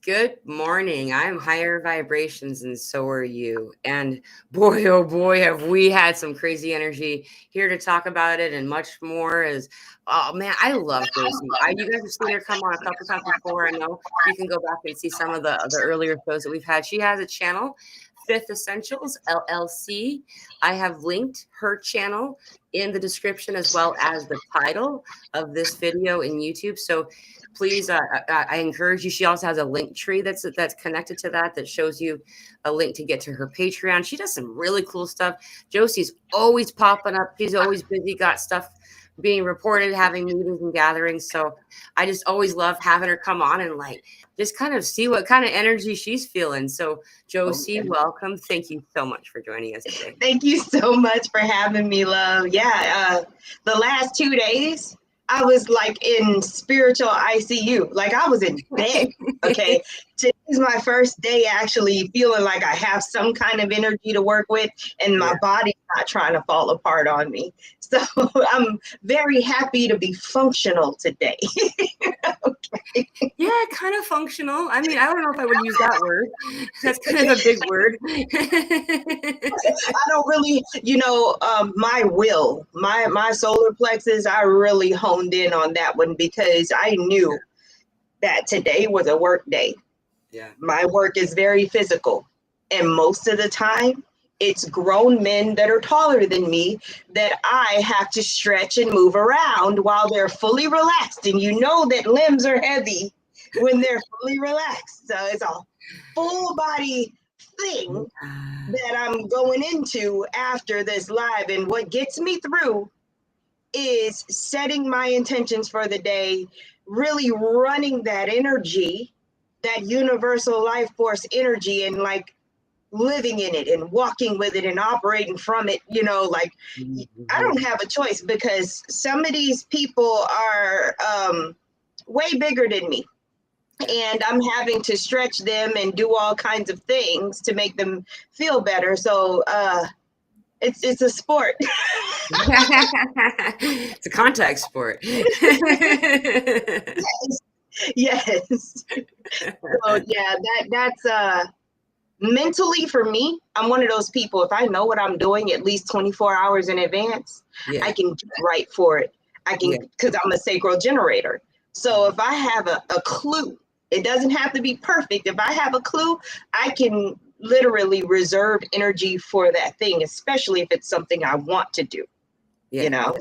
Good morning. I'm higher vibrations and so are you. And boy, oh boy, have we had some crazy energy here to talk about it and much more is, oh man, I love Josie. You guys have seen her come on a couple times before. I know you can go back and see some of the earlier shows that we've had. She has a channel, Fifth Essentials LLC. I have linked her channel in the description as well as the title of this video in YouTube. So please, I encourage you. She also has a link tree that's connected to that shows you a link to get to her Patreon. She does some really cool stuff. Josie's always popping up. She's always busy, got stuff being reported, having meetings and gatherings. So I just always love having her come on and like just kind of see what kind of energy she's feeling. So Josie, welcome. Thank you so much for joining us today. Thank you so much for having me, love. Yeah, the last 2 days, I was like in spiritual ICU. Like I was in bed. Okay. Today's my first day actually feeling like I have some kind of energy to work with and my body's not trying to fall apart on me. So I'm very happy to be functional today. Okay. Yeah, kind of functional. I mean, I don't know if I would use that word. That's kind of a big word. I don't really, my will, my solar plexus, I really honed in on that one because I knew that today was a work day. Yeah. My work is very physical. And most of the time, it's grown men that are taller than me that I have to stretch and move around while they're fully relaxed. And you know that limbs are heavy when they're fully relaxed. So it's a full body thing that I'm going into after this live. And what gets me through is setting my intentions for the day, really running that energy, that universal life force energy, and like living in it and walking with it and operating from it. I don't have a choice because some of these people are way bigger than me. And I'm having to stretch them and do all kinds of things to make them feel better. So it's a sport. It's a contact sport. Yes. So yeah, that's mentally for me, I'm one of those people, if I know what I'm doing at least 24 hours in advance, I can get right for it. I can, because I'm a sacral generator. So if I have a clue, it doesn't have to be perfect. If I have a clue, I can literally reserve energy for that thing, especially if it's something I want to do. Yeah.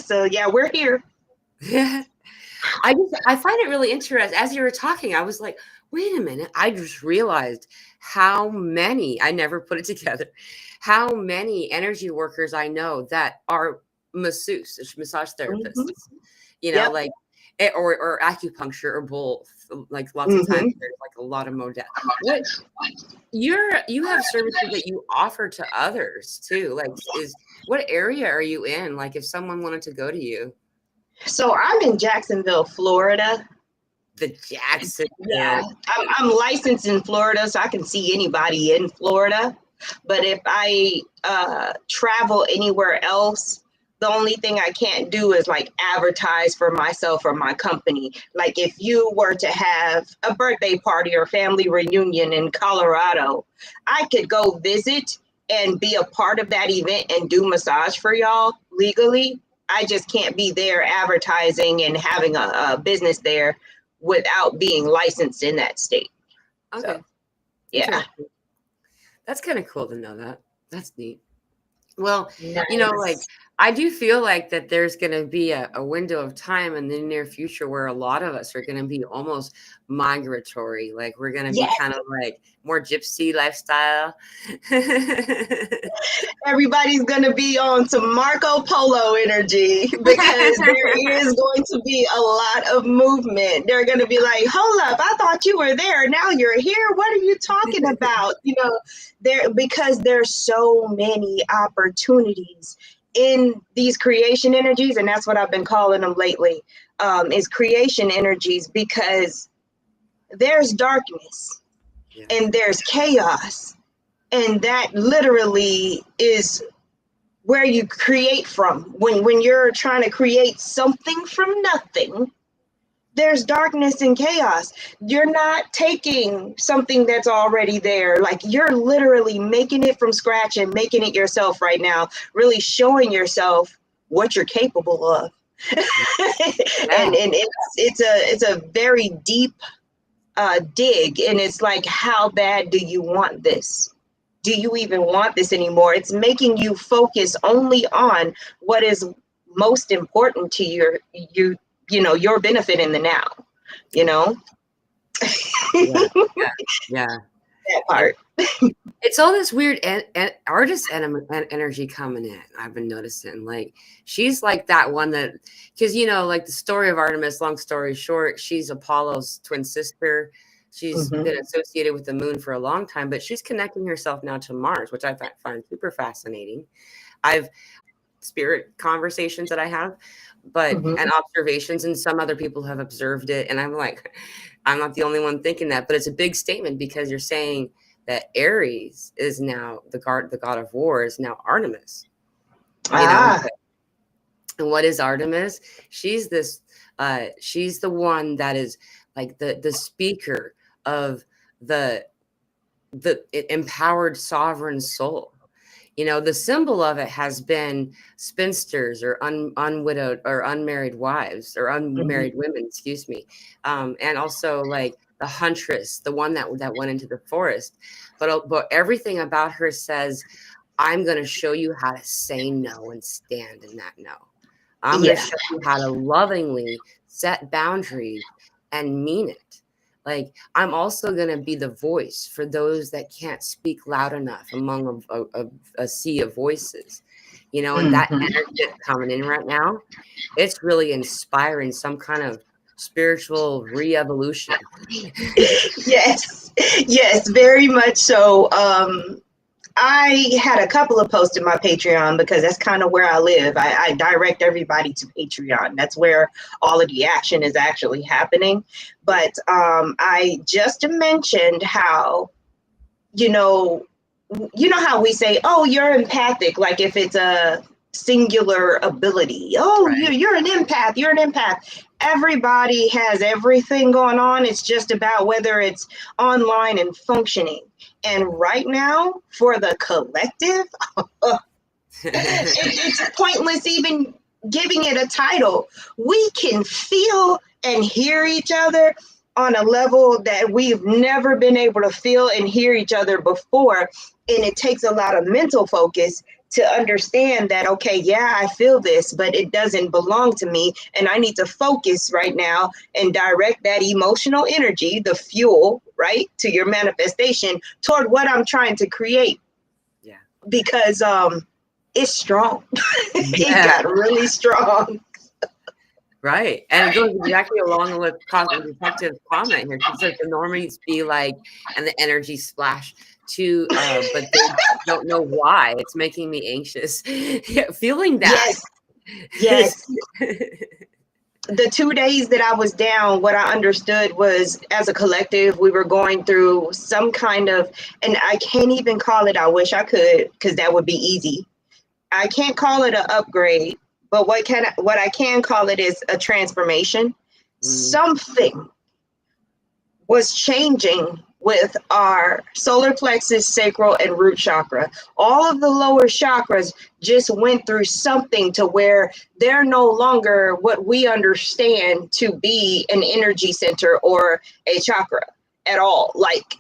So yeah, we're here. Yeah. I find it really interesting. As you were talking, I was like, wait a minute. I just realized how many, I never put it together, how many energy workers I know that are massage therapists, like, or acupuncture or both. Like lots of times there's like a lot of modalities. You have services that you offer to others too. Like what area are you in? Like if someone wanted to go to you. So I'm in Jacksonville, Florida. The Jackson. Yeah, I'm licensed in Florida, so I can see anybody in Florida. But if I travel anywhere else, the only thing I can't do is like advertise for myself or my company. Like if you were to have a birthday party or family reunion in Colorado, I could go visit and be a part of that event and do massage for y'all legally. I just can't be there advertising and having a business there without being licensed in that state. Okay. So, yeah. That's kind of cool to know that. That's neat. Well, like I do feel like that there's going to be a window of time in the near future where a lot of us are going to be almost migratory. Like we're going to be kind of like more gypsy lifestyle. Everybody's going to be on some Marco Polo energy because there is going to be a lot of movement. They're going to be like, hold up, I thought you were there. Now you're here. What are you talking about? Because there's so many opportunities in these creation energies, and that's what I've been calling them lately, is creation energies, because there's darkness and there's chaos, and that literally is where you create from. When you're trying to create something from nothing, there's darkness and chaos. You're not taking something that's already there. Like, you're literally making it from scratch and making it yourself right now, really showing yourself what you're capable of. And it's a very deep dig, and it's like, how bad do you want this? Do you even want this anymore? It's making you focus only on what is most important to your benefit in the now, you know. Yeah. That part. It's all this weird artist energy coming in. I've been noticing, like, she's like that one that, because, you know, like the story of Artemis, long story short, she's Apollo's twin sister. She's been associated with the moon for a long time, but she's connecting herself now to Mars, which I find super fascinating. I've spirit conversations that I have, but and observations, and some other people have observed it, and I'm like, I'm not the only one thinking that, but it's a big statement, because you're saying that Aries is now the god of war is now Artemis. You know, and what is Artemis? She's this she's the one that is like the speaker of the empowered sovereign soul. You know, the symbol of it has been spinsters or unwidowed or unmarried wives or unmarried women, excuse me. And also like the huntress, the one that went into the forest. But everything about her says, I'm going to show you how to say no and stand in that no. I'm going to show you how to lovingly set boundaries and mean it. Like, I'm also going to be the voice for those that can't speak loud enough among a sea of voices, you know, and that energy that's coming in right now, it's really inspiring some kind of spiritual re-evolution. Yes, very much so. I had a couple of posts in my Patreon, because that's kind of where I live. I direct everybody to Patreon. That's where all of the action is actually happening. But I just mentioned how, you know how we say, oh, you're empathic, like if it's a singular ability. Oh, right. You're an empath. You're an empath. Everybody has everything going on. It's just about whether it's online and functioning. And right now, for the collective, it's pointless even giving it a title. We can feel and hear each other on a level that we've never been able to feel and hear each other before. And it takes a lot of mental focus to understand that, okay, yeah, I feel this, but it doesn't belong to me. And I need to focus right now and direct that emotional energy, the fuel, right, to your manifestation toward what I'm trying to create. Yeah. Because it's strong. It got really strong. Right. And it goes exactly along with Detective's comment here. Because like the normies be like, and the energy splash too, but they don't know why. It's making me anxious. Feeling that. Yes. The 2 days that I was down, what I understood was, as a collective, we were going through some kind of, and I can't even call it, I wish I could, because that would be easy. I can't call it an upgrade, but what I can call it is a transformation. Something was changing with our solar plexus, sacral, and root chakra. All of the lower chakras just went through something to where they're no longer what we understand to be an energy center or a chakra at all. Like,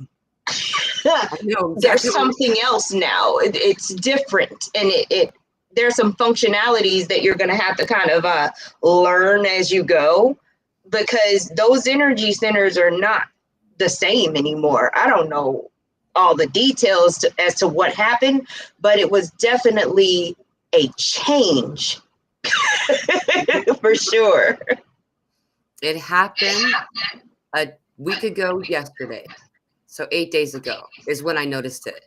there's something else now. It's different, and there's some functionalities that you're going to have to kind of learn as you go, because those energy centers are not the same anymore. I don't know all the details as to what happened, but it was definitely a change for sure. It happened a week ago yesterday. So 8 days ago is when I noticed it.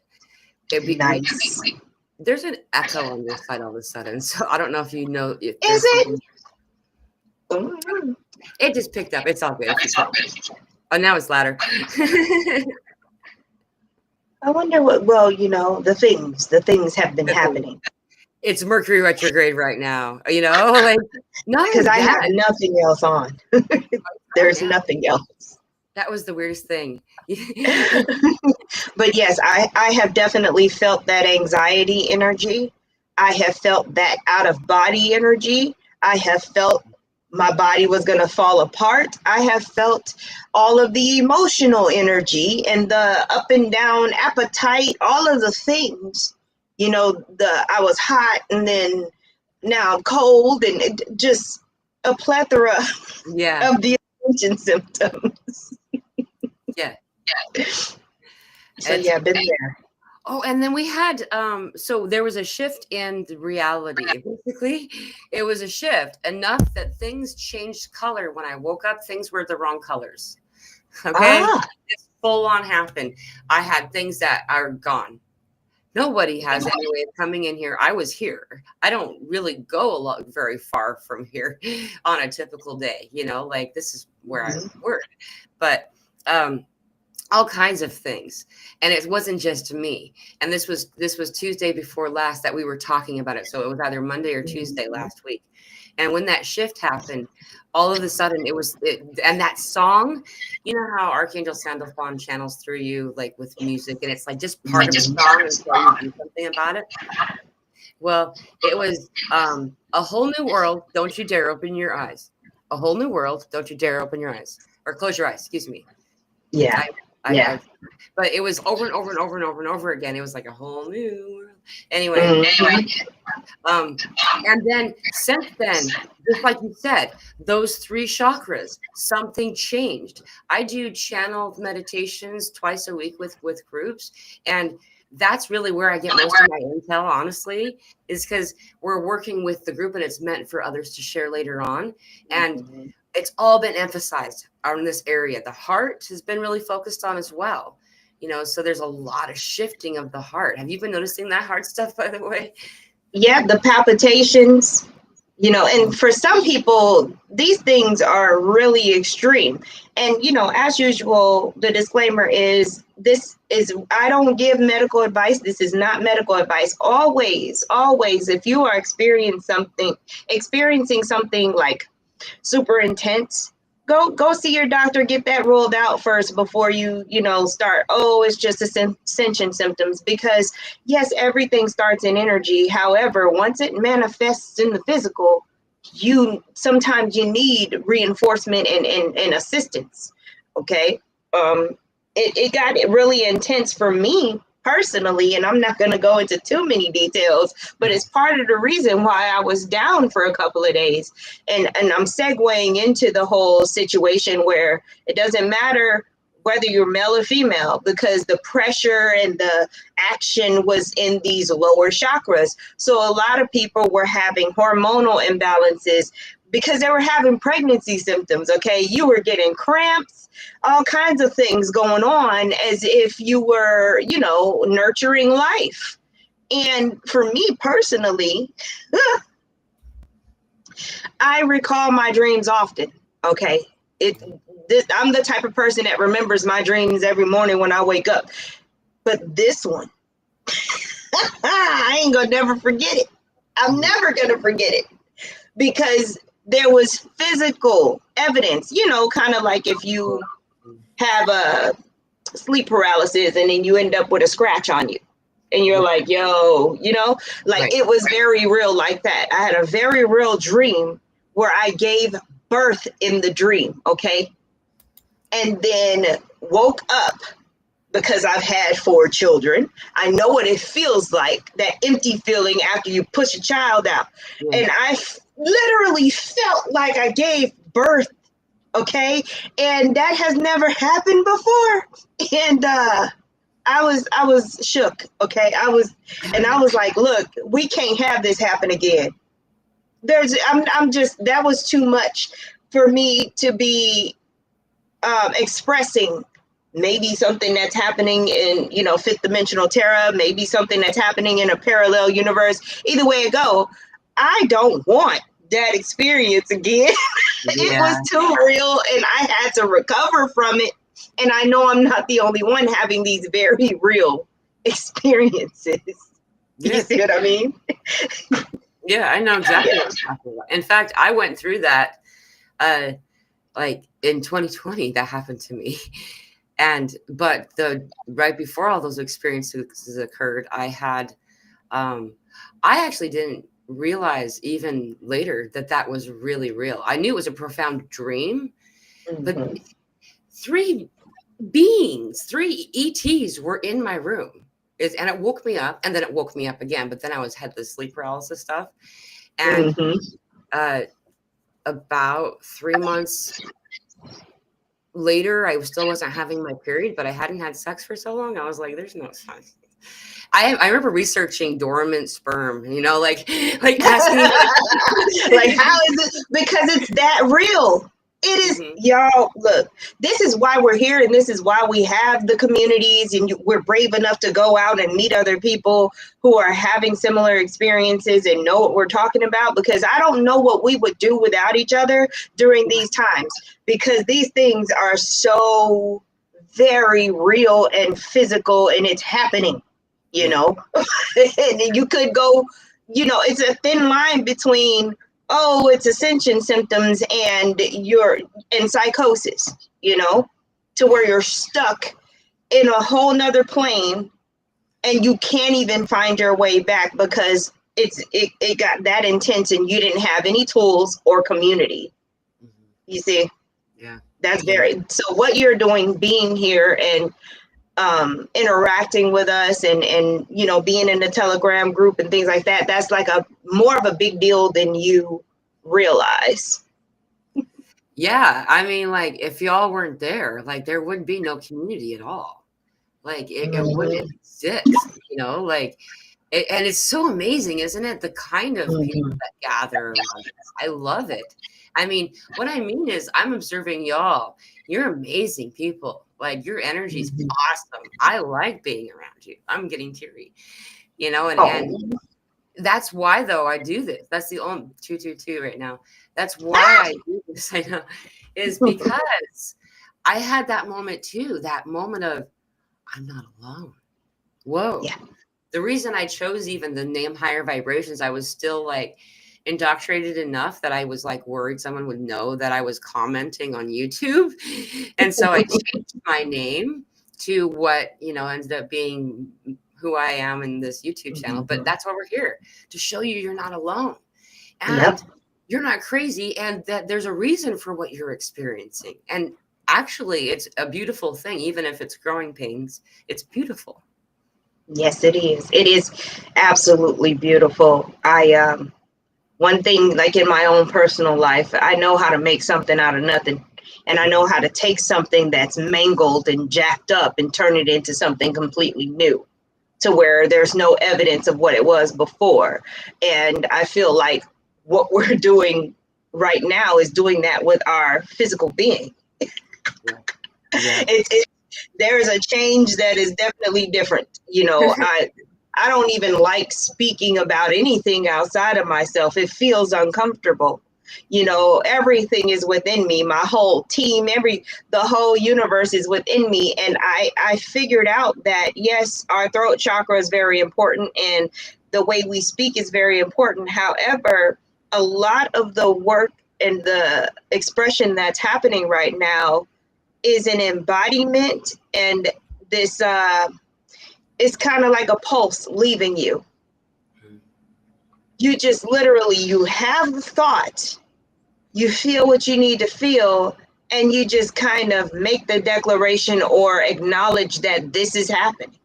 Nice. There's an echo on your side all of a sudden. So I don't know if you know. Is it? It just picked up. It's all good. Oh, now it's louder. I wonder what, well, the things have been happening. It's Mercury retrograde right now, like not because I have nothing else on. There's nothing else. That was the weirdest thing. But yes, I have definitely felt that anxiety energy. I have felt that out of body energy. I have felt my body was going to fall apart. I have felt all of the emotional energy and the up and down appetite, all of the things. You know, I was hot and then now I'm cold, and just a plethora of the attention symptoms. Yeah. So yeah, been there. Oh, and then we had so there was a shift in the reality. Basically, it was a shift enough that things changed color. When I woke up, things were the wrong colors. Okay. It's full on happened. I had things that are gone. Nobody has any way of coming in here. I was here. I don't really go very far from here on a typical day, you know, like this is where I work. But all kinds of things, and it wasn't just me. And this was Tuesday before last that we were talking about it, so it was either Monday or Tuesday last week. And when that shift happened, all of a sudden and that song, you know how Archangel Sandalphon channels through you like with music, and it's like just part of the song until you do something about it. Well, it was a whole new world, don't you dare open your eyes. A whole new world, don't you dare open your eyes, or close your eyes, excuse me. Yeah. But it was over and over and over and over and over again. It was like a whole new world. Anyway, and then since then, just like you said, those 3 chakras, something changed. I do channeled meditations twice a week with groups, and that's really where I get most of my intel, honestly, is because we're working with the group and it's meant for others to share later on. And it's all been emphasized on this area. The heart has been really focused on as well, you know, so there's a lot of shifting of the heart. Have you been noticing that heart stuff, by the way? Yeah, the palpitations, you know, and for some people, these things are really extreme. And, you know, as usual, the disclaimer is I don't give medical advice. This is not medical advice. Always, if you are experiencing something like super intense, go see your doctor, get that ruled out first before you start, it's just ascension symptoms, because yes, everything starts in energy. However, once it manifests in the physical, sometimes you need reinforcement and assistance. Okay. It got really intense for me personally, and I'm not going to go into too many details, but it's part of the reason why I was down for a couple of days. And I'm segueing into the whole situation where it doesn't matter whether you're male or female, because the pressure and the action was in these lower chakras. So a lot of people were having hormonal imbalances because they were having pregnancy symptoms. Okay, you were getting cramps, all kinds of things going on, as if you were, nurturing life. And for me personally, I recall my dreams often. Okay, I'm the type of person that remembers my dreams every morning when I wake up. But this one, I ain't gonna never forget it. I'm never gonna forget it, because there was physical evidence, kind of like if you have a sleep paralysis and then you end up with a scratch on you and you're like, yo, right. It was very real like that. I had a very real dream where I gave birth in the dream. Okay. And then woke up, because I've had 4 children. I know what it feels like, that empty feeling after you push a child out. Yeah. And I literally felt like I gave birth. Okay. And that has never happened before. And I was shook. Okay. I was like, look, we can't have this happen again. That was too much for me to be expressing. Maybe something that's happening in, 5th dimensional Terra, maybe something that's happening in a parallel universe. Either way it go, I don't want that experience again. Yeah. It was too real, and I had to recover from it. And I know I'm not the only one having these very real experiences. Yeah. You see what I mean? Yeah, I know exactly what you're talking about. In fact, I went through that like in 2020 that happened to me. But the right before all those experiences occurred, um I actually didn't realize even later that that was really real. I knew it was a profound dream, but Mhm. three beings, three ETs were in my room. And it woke me up, and then it woke me up again. But then I had the sleep paralysis stuff. And Mhm. uh, about 3 months later, I still wasn't having my period, but I hadn't had sex for so long. I was like, there's no sense. I remember researching dormant sperm, like asking. Like, how is it? Because it's that real. It is, Mhm. y'all. Look, this is why we're here, and this is why we have the communities, and we're brave enough to go out and meet other people who are having similar experiences and know what we're talking about. Because I don't know what we would do without each other during these times, because these things are so very real and physical, and it's happening. You Yeah. know, and you could go, it's a thin line between, oh, it's ascension symptoms and you're in psychosis, to Yeah. where you're stuck in a whole nother plane and you can't even find your way back because it got that intense and you didn't have any tools or community. Mhm. You see, Yeah. that's Yeah. so what you're doing, being here and interacting with us and being in the Telegram group and things like that, that's like a more of a big deal than you realize. Yeah. I mean, like, if y'all weren't there, like, there wouldn't be no community at all. Like, it wouldn't Mhm. exist, like, and it's so amazing, isn't it? The kind of people Mhm. that gather around us. I love it. I mean, what I mean is, I'm observing y'all. You're amazing people. Like, your energy's Mhm. awesome. I like being around you. I'm getting teary, and Oh. that's why, though, I do this. That's the only 222 right now. That's why I do this. I know, is because I had that moment too. That moment of I'm not alone. Whoa. Yeah. The reason I chose even the name Higher Vibrations, I was still like indoctrinated enough that I was like worried someone would know that I was commenting on YouTube. And so I changed my name to what, ended up being who I am in this YouTube channel. But Mhm. that's why we're here, to show you you're not alone Yep. and you're not crazy, and that there's a reason for what you're experiencing. And actually, it's a beautiful thing, even if it's growing pains, it's beautiful. Yes, it is. It is absolutely beautiful. One thing, like in my own personal life, I know how to make something out of nothing. And I know how to take something that's mangled and jacked up and turn it into something completely new, to where there's no evidence of what it was before. And I feel like what we're doing right now is doing that with our physical being. Yeah. Yeah. It, there's a change that is definitely different. I don't even like speaking about anything outside of myself. It feels uncomfortable. Everything is within me. My whole team, the whole universe is within me. And I figured out that yes, our throat chakra is very important and the way we speak is very important. However, a lot of the work and the expression that's happening right now is an embodiment, and this it's kind of like a pulse leaving you. You just literally, you have the thought, you feel what you need to feel, and you just kind of make the declaration or acknowledge that this is happening,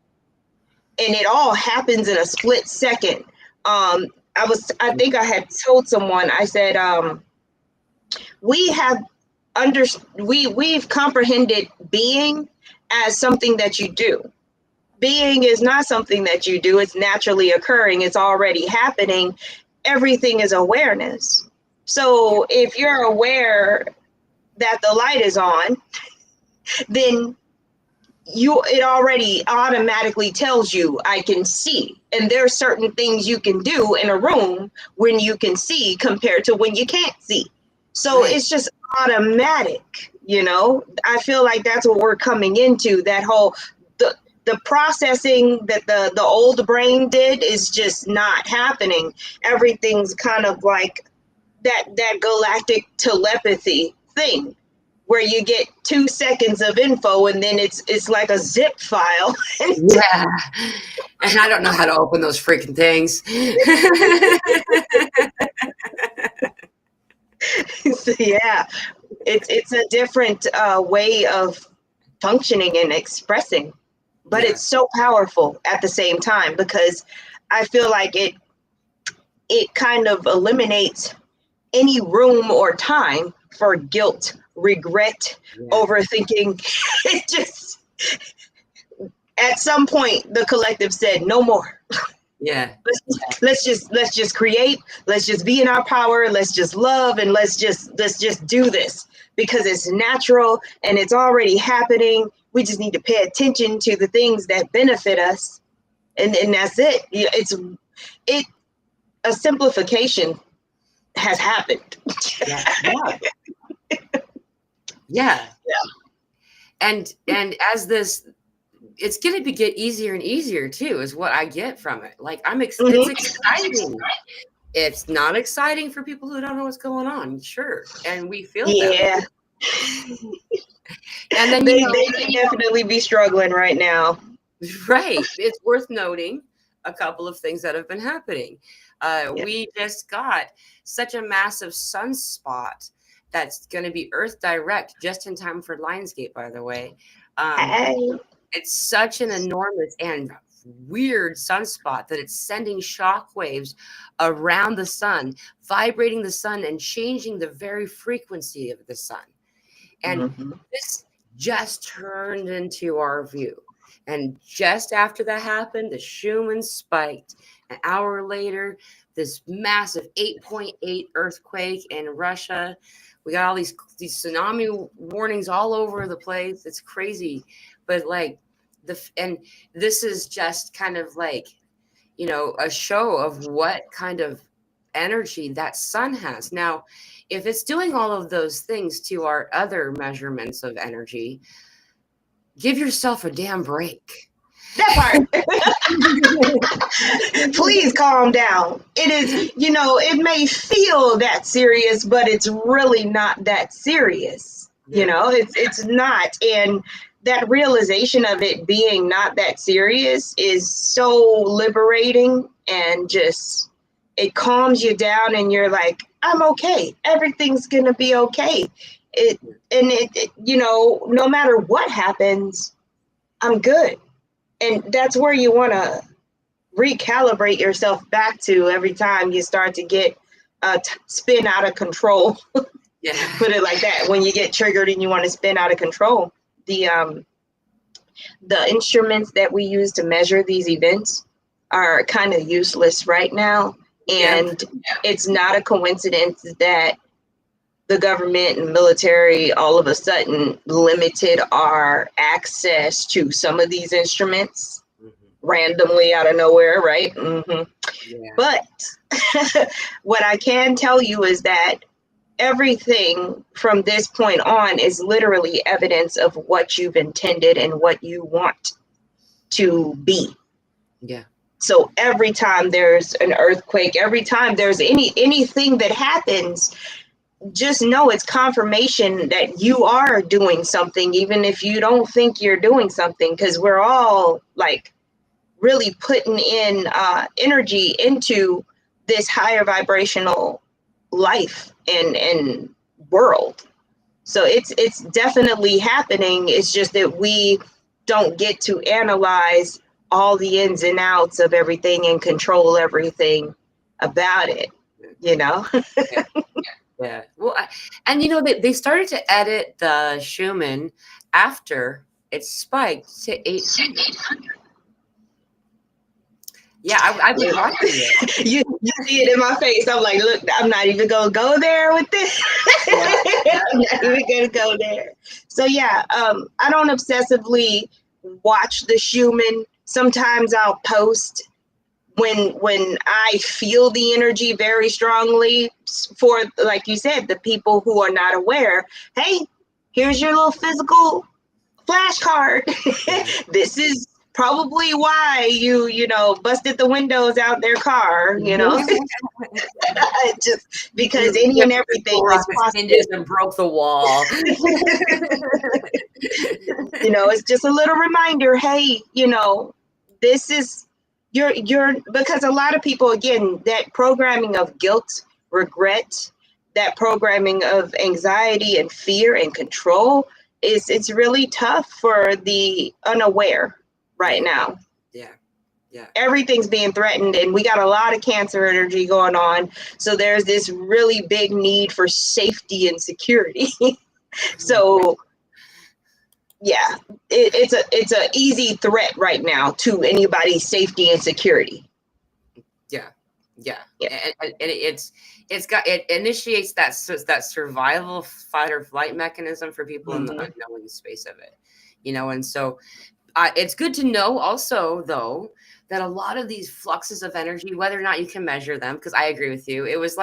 and it all happens in a split second. I think I had told someone, I said, we have under we've comprehended being as something that you do. Being is not something that you do, it's naturally occurring, it's already happening. Everything is awareness. Yeah. So if you're aware that the light is on, then it already automatically tells you I can see. And there's certain things you can do in a room when you can see compared to when you can't see. So Right. it's just automatic. I feel like that's what we're coming into, that whole the processing that the old brain did is just not happening. Everything's kind of like that galactic telepathy thing. where you get 2 seconds of info and then it's like a zip file. Yeah. And I don't know how to open those freaking things. So, yeah, it's a different way of functioning and expressing, but Yeah. it's so powerful at the same time, because I feel like it kind of eliminates any room or time for guilt, regret, Yeah. overthinking. It just, at some point the collective said no more. Yeah. Let's just create, let's just be in our power, let's just love, and let's just do this, because it's natural and it's already happening. We just need to pay attention to the things that benefit us, and that's it. It a simplification has happened. Yeah. Yeah. And as this, it's going to get easier and easier too, is what I get from it. Like it's exciting. It's not exciting for people who don't know what's going on. Sure. And we feel that. Yeah. And then, they can definitely be struggling right now. Right. It's worth noting a couple of things that have been happening. We just got such a massive sunspot that's going to be Earth direct just in time for Lionsgate, by the way. It's such an enormous and weird sunspot that it's sending shockwaves around the sun, vibrating the sun and changing the very frequency of the sun. And this just turned into our view. And just after that happened, the Schumann spiked. An hour later, this massive 8.8 earthquake in Russia. We got all these tsunami warnings all over the place. It's crazy. But like and this is just kind of like, a show of what kind of energy that sun has. Now, if it's doing all of those things to our other measurements of energy, give yourself a damn break. That part. Please calm down. It is, it may feel that serious, but it's really not that serious. It's not. And that realization of it being not that serious is so liberating, and just, it calms you down, and you're like, I'm okay. Everything's going to be okay. No matter what happens, I'm good. And that's where you want to recalibrate yourself back to every time you start to get spin out of control. Yeah. Put it like that. When you get triggered and you want to spin out of control, the instruments that we use to measure these events are kind of useless right now. And it's not a coincidence that the government and military all of a sudden limited our access to some of these instruments randomly out of nowhere, right? Yeah. But what I can tell you is that everything from this point on is literally evidence of what you've intended and what you want to be. Yeah. So every time there's an earthquake, every time there's anything that happens, just know it's confirmation that you are doing something, even if you don't think you're doing something, because we're all like really putting in energy into this higher vibrational life and world. So it's definitely happening. It's just that we don't get to analyze all the ins and outs of everything and control everything about it, Yeah. Well, and they started to edit the Schumann after it spiked to 800. Yeah, I've been watching it. You see it in my face. I'm like, look, I'm not even gonna go there with this. I'm not even gonna go there. So yeah, I don't obsessively watch the Schumann. Sometimes I'll post when I feel the energy very strongly, for, like you said, the people who are not aware. Hey, here's your little physical flashcard. This is probably why you know, busted the windows out their car, you know. Just because any and everything is possible. And broke the wall. You know, it's just a little reminder, hey, you know, this is you're because a lot of people, again, that programming of guilt, regret, that programming of anxiety and fear and control it's really tough for the unaware right now. Yeah. Everything's being threatened, and we got a lot of Cancer energy going on. So there's this really big need for safety and security. So yeah, it's a easy threat right now to anybody's safety and security. Yeah. And it initiates that survival fight or flight mechanism for people in the unknowing space of it, you know. And so it's good to know also, though, that a lot of these fluxes of energy, whether or not you can measure them, because I agree with you, it was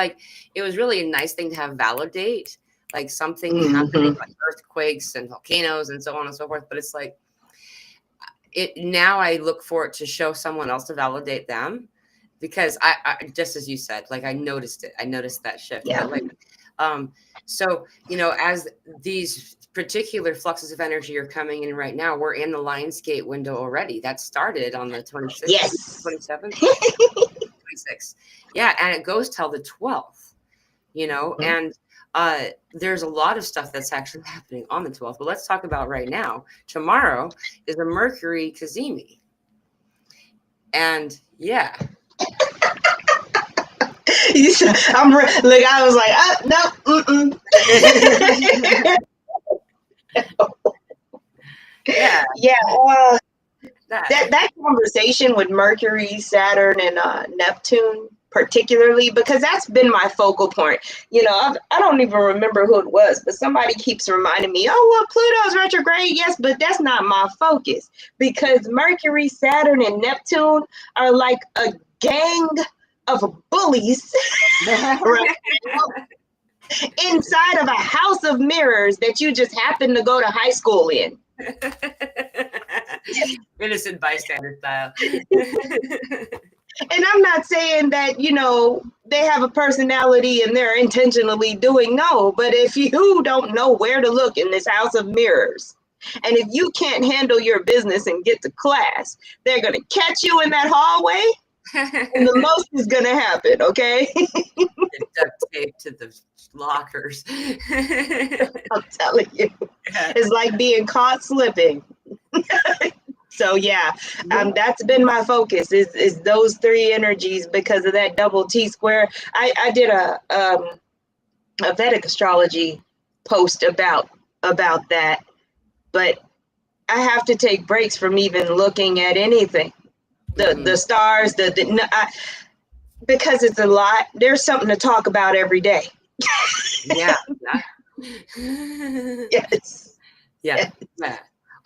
really a nice thing to have validate, like something happening, like earthquakes and volcanoes and so on and so forth. But it's like now I look for it to show someone else to validate them, because I just as you said, like I noticed that shift. Yeah. But like, so, you know, as these particular fluxes of energy are coming in right now, we're in the Lionsgate window already. That started on the 26th, yes, 27th, 26th. Yeah, and it goes till the 12th, you know, and there's a lot of stuff that's actually happening on the 12th. But let's talk about right now. Tomorrow is a Mercury Kazemi. And yeah. I was like, no, yeah. That conversation with Mercury, Saturn, and Neptune, particularly, because that's been my focal point. You know, I don't even remember who it was, but somebody keeps reminding me, oh, well, Pluto's retrograde, yes, but that's not my focus, because Mercury, Saturn, and Neptune are like a gang of bullies right now, inside of a house of mirrors that you just happen to go to high school in. Innocent bystander style. And I'm not saying that, you know, they have a personality and they're intentionally doing no, but if you don't know where to look in this house of mirrors, and if you can't handle your business and get to class, they're going to catch you in that hallway, and the most is going to happen, okay? Duct tape to the lockers. I'm telling you, it's like being caught slipping. So yeah, that's been my focus is those three energies, because of that double T square. I did a Vedic astrology post about that, but I have to take breaks from even looking at anything, the stars, because it's a lot. There's something to talk about every day. Yeah. Yes. Yeah.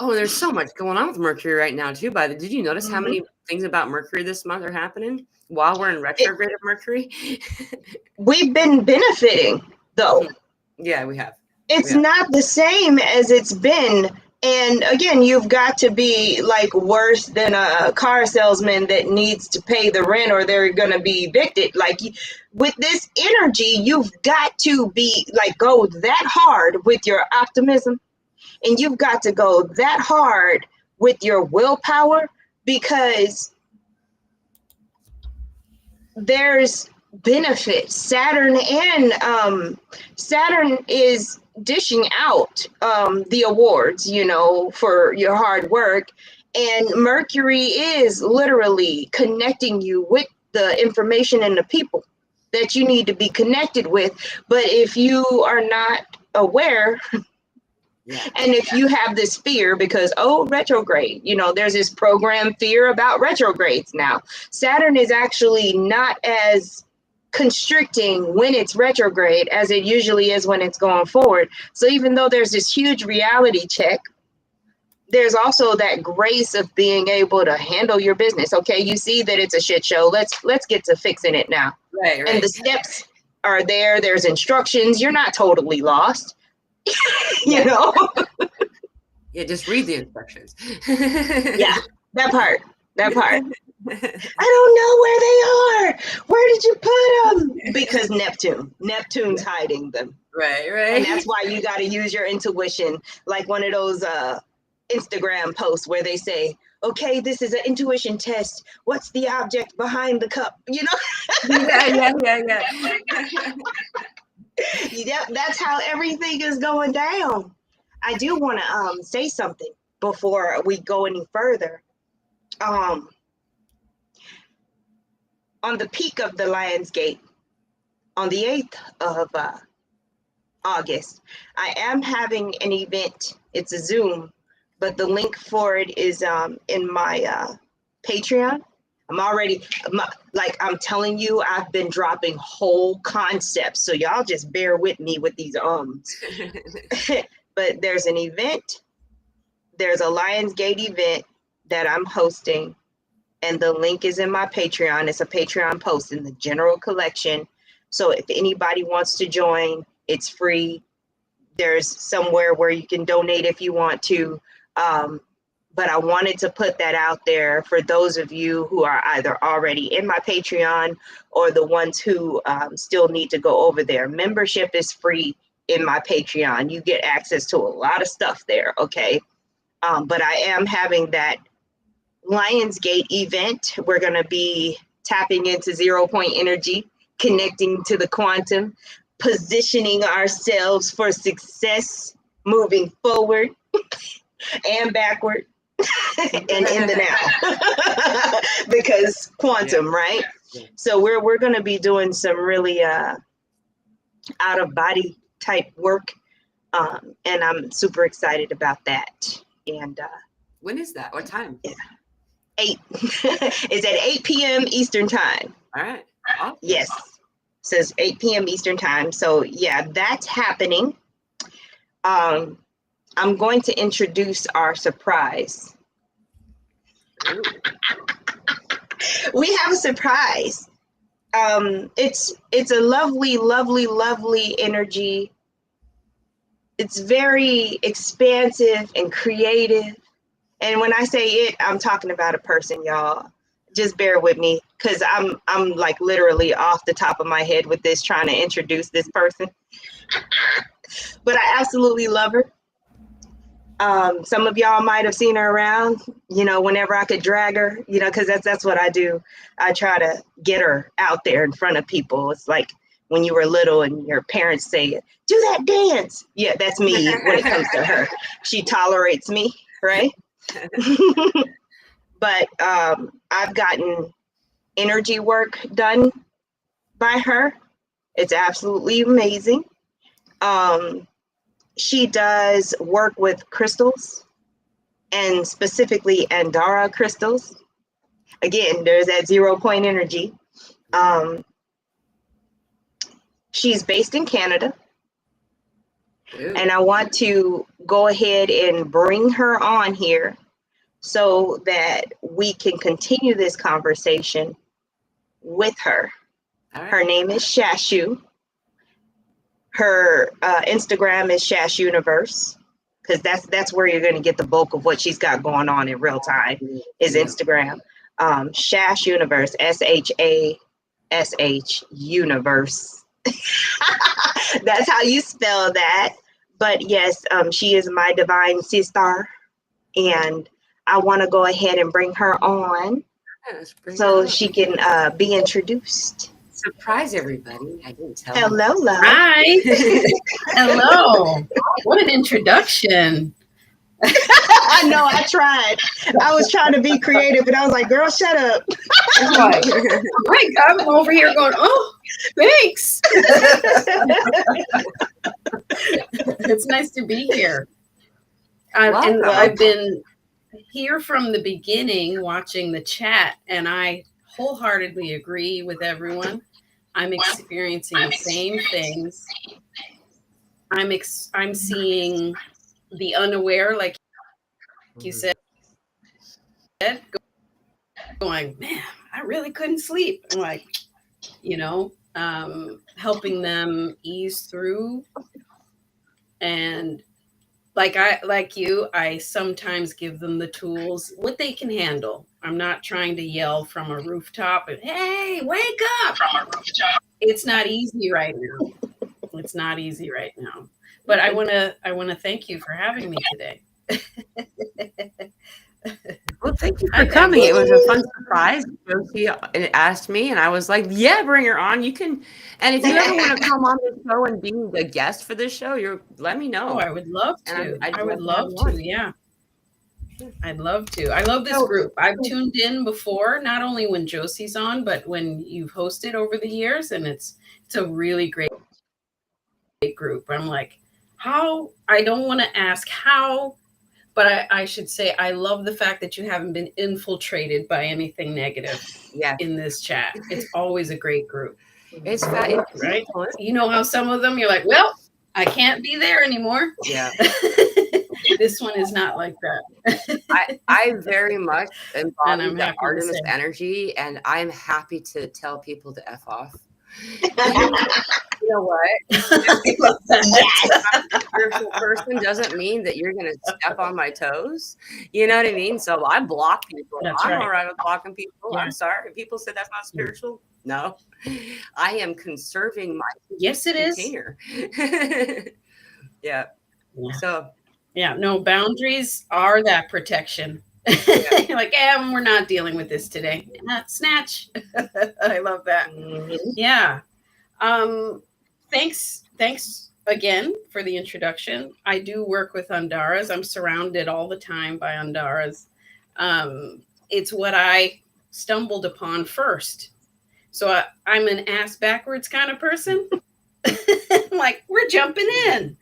Oh, there's so much going on with Mercury right now too. Did you notice how many things about Mercury this month are happening while we're in retrograde of Mercury? We've been benefiting, though. Yeah, we have. It's not the same as it's been. And again, you've got to be like worse than a car salesman that needs to pay the rent or they're going to be evicted. Like with this energy, you've got to be like, go that hard with your optimism. And you've got to go that hard with your willpower, because there's benefit. Saturn is dishing out the awards, you know, for your hard work. And Mercury is literally connecting you with the information and the people that you need to be connected with. But if you are not aware, and if you have this fear because, retrograde, you know, there's this program fear about retrogrades now. Saturn is actually not as constricting when it's retrograde as it usually is when it's going forward. So even though there's this huge reality check, there's also that grace of being able to handle your business. Okay, you see that it's a shit show. Let's get to fixing it now. Right. And the steps are there. There's instructions. You're not totally lost. You know? Yeah, just read the instructions. Yeah. That part. I don't know where they are. Where did you put them? Because Neptune's hiding them. Right. And that's why you got to use your intuition, like one of those Instagram posts where they say, okay, this is an intuition test. What's the object behind the cup? You know? Yeah. Yep, that's how everything is going down. I do want to say something before we go any further. On the peak of the Lion's Gate, on the 8th of August, I am having an event. It's a Zoom, but the link for it is in my Patreon. I'm telling you, I've been dropping whole concepts, so y'all just bear with me with these But there's an event. There's a Lionsgate event that I'm hosting, and the link is in my Patreon. It's a Patreon post in the general collection. So if anybody wants to join, it's free. There's somewhere where you can donate if you want to. But I wanted to put that out there for those of you who are either already in my Patreon or the ones who still need to go over there. Membership is free in my Patreon. You get access to a lot of stuff there, okay? But I am having that Lionsgate event. We're going to be tapping into 0 point energy, connecting to the quantum, positioning ourselves for success, moving forward and backward. And in the now. Because quantum, right? Yeah. So we're going to be doing some really out of body type work, and I'm super excited about that. And when is that? What time? 8. It's at 8 p.m. Eastern time. All right. Awesome. Yes, it says 8 p.m. Eastern time. So yeah, that's happening. I'm going to introduce our surprise. We have a surprise. It's a lovely energy. It's very expansive and creative. And when I say it, I'm talking about a person, y'all. Just bear with me, because I'm like literally off the top of my head with this, trying to introduce this person. But I absolutely love her. Some of y'all might have seen her around, whenever I could drag her, because that's what I do. I try to get her out there in front of people. It's like when you were little and your parents say, do that dance. Yeah, that's me when it comes to her. She tolerates me, right? But I've gotten energy work done by her. It's absolutely amazing. She does work with crystals, and specifically Andara crystals. Again, there's that 0 point energy. She's based in Canada. Ew. And I want to go ahead and bring her on here so that we can continue this conversation with her. Right. Her name is Shashu. Her Instagram is Shash Universe, because that's where you're going to get the bulk of what she's got going on in real time is Instagram. Shash Universe, SHASH Universe. That's how you spell that. But yes, she is my divine SiStar, and I want to go ahead and bring her on so she can be introduced. Surprise everybody. I didn't tell you. Hello, love. Hi. Hello. What an introduction. I know, I tried. I was trying to be creative, and I was like, girl, shut up. I'm over here going, oh, thanks. It's nice to be here. I've been here from the beginning watching the chat, and I wholeheartedly agree with everyone. I'm experiencing the same things. I'm seeing the unaware, like you said, going, man, I really couldn't sleep. I'm like, helping them ease through. And like you, I sometimes give them the tools, what they can handle. I'm not trying to yell from a rooftop and, hey, wake up. From a rooftop. It's not easy right now. It's not easy right now. But I want to thank you for having me today. Well, thank you for coming. It was a fun surprise. Josie asked me, and I was like, "Yeah, bring her on. You can." And if you ever want to come on the show and be a guest for this show, let me know. Oh, I would love to. I would love to. Yeah, I'd love to. I love this group. I've tuned in before, not only when Josie's on, but when you've hosted over the years, and it's a really great group. I'm like, how? I don't want to ask how. But I should say, I love the fact that you haven't been infiltrated by anything negative in this chat. It's always a great group. It's right? You know how some of them, you're like, well, I can't be there anymore. Yeah. This one is not like that. I very much embody the Artemis energy, and I'm happy to tell people to F off. You know what? A spiritual person doesn't mean that you're going to step on my toes. You know what I mean? So I block people. I'm all right with blocking people. Yeah. I'm sorry. People say that's not spiritual. No, I am conserving my container. Yeah. So. Yeah. No, boundaries are that protection. You're like, we're not dealing with this today. Snatch. I love that. Mm-hmm. Yeah. Thanks again for the introduction. I do work with Andaras. I'm surrounded all the time by Andaras. It's what I stumbled upon first. So I'm an ass backwards kind of person. Like, we're jumping in.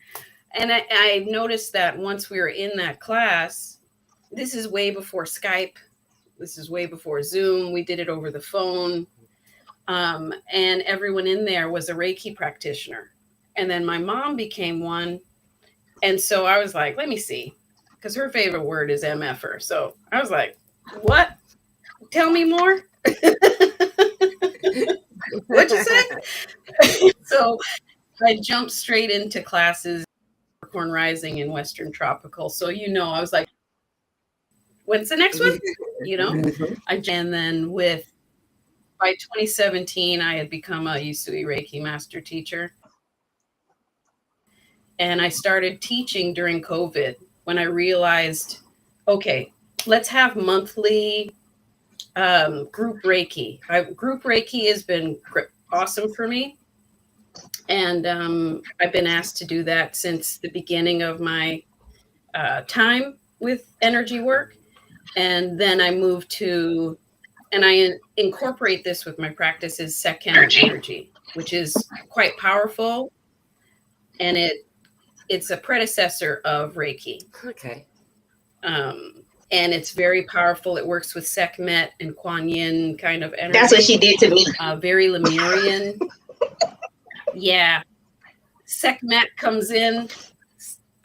And I noticed that once we were in that class, this is way before Skype. This is way before Zoom. We did it over the phone. And everyone in there was a Reiki practitioner. And then my mom became one. And so I was like, let me see. Because her favorite word is MFer. So I was like, what? Tell me more. What'd you say? So I jumped straight into classes, Capricorn Rising in Western Tropical. So, I was like, when's the next one? And then by 2017, I had become a Usui Reiki master teacher. And I started teaching during COVID when I realized, okay, let's have monthly group Reiki. Group Reiki has been awesome for me. And I've been asked to do that since the beginning of my time with energy work. And then I moved to, and I incorporate this with my practice, is second energy, which is quite powerful. And it's a predecessor of Reiki. Okay. And it's very powerful. It works with Sekhmet and Kuan Yin kind of energy. That's what she did to me. Very Lemurian. Yeah. Sekhmet comes in,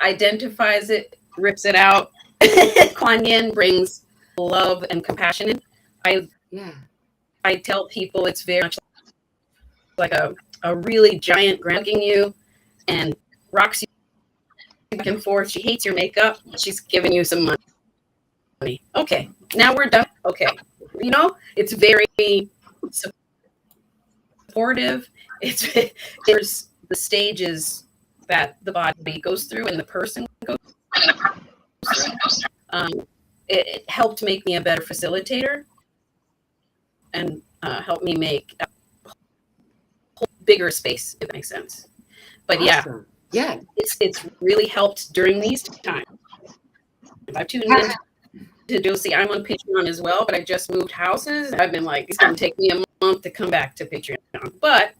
identifies it, rips it out. Kuan Yin brings love and compassion in. I tell people it's very much like a really giant grounding you and rocks you back and forth. She hates your makeup. She's giving you some money. Okay, now we're done. Okay. It's very supportive. There's the stages that the body goes through and the person goes through. It helped make me a better facilitator and helped me make a bigger space, if that makes sense. But awesome. It's really helped during these times. I've tuned in to Josie. I'm on Patreon as well, but I just moved houses. I've been like, it's going to take me a month to come back to Patreon. But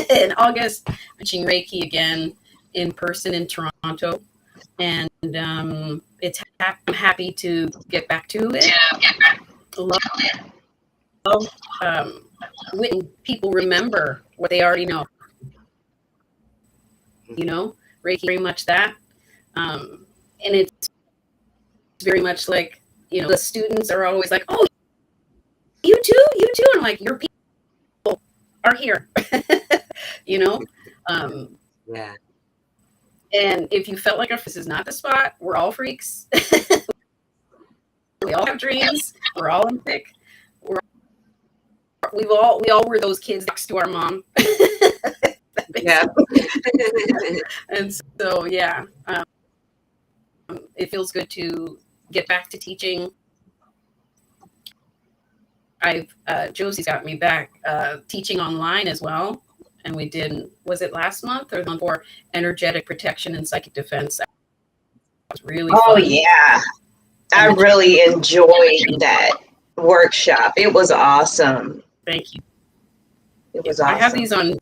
in August, I'm teaching Reiki again in person in Toronto. And I'm happy to get back to it. Love when people remember what they already know. Reiki, very much that. And it's very much like, the students are always like, oh, you too? And like, your people are here. And if you felt like this is not the spot, we're all freaks. We all have dreams. We're all sick. We all were those kids next to our mom. Yeah. And so, yeah, it feels good to get back to teaching. Josie's got me back teaching online as well. And we did, was it last month or the month before, energetic protection and psychic defense? That was really fun. Yeah. I really enjoyed that workshop. It was awesome. Thank you. It was awesome. I have these on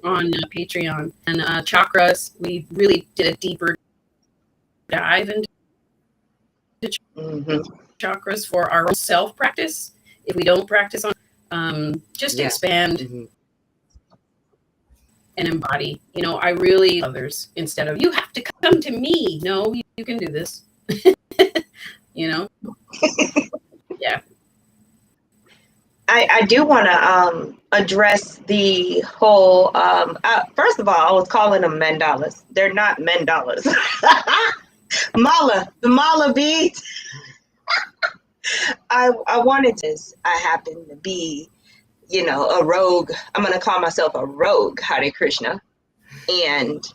Patreon. And chakras, we really did a deeper dive into chakras for our own self practice. If we don't practice on, just expand and embody. You know, I really others instead of you have to come to me. No, you can do this. You know. Yeah. I do want to address the whole. First of all, I was calling them mandalas. They're not mandalas. The mala beads. I wanted this. I happen to be, a rogue. I'm going to call myself a rogue Hare Krishna. And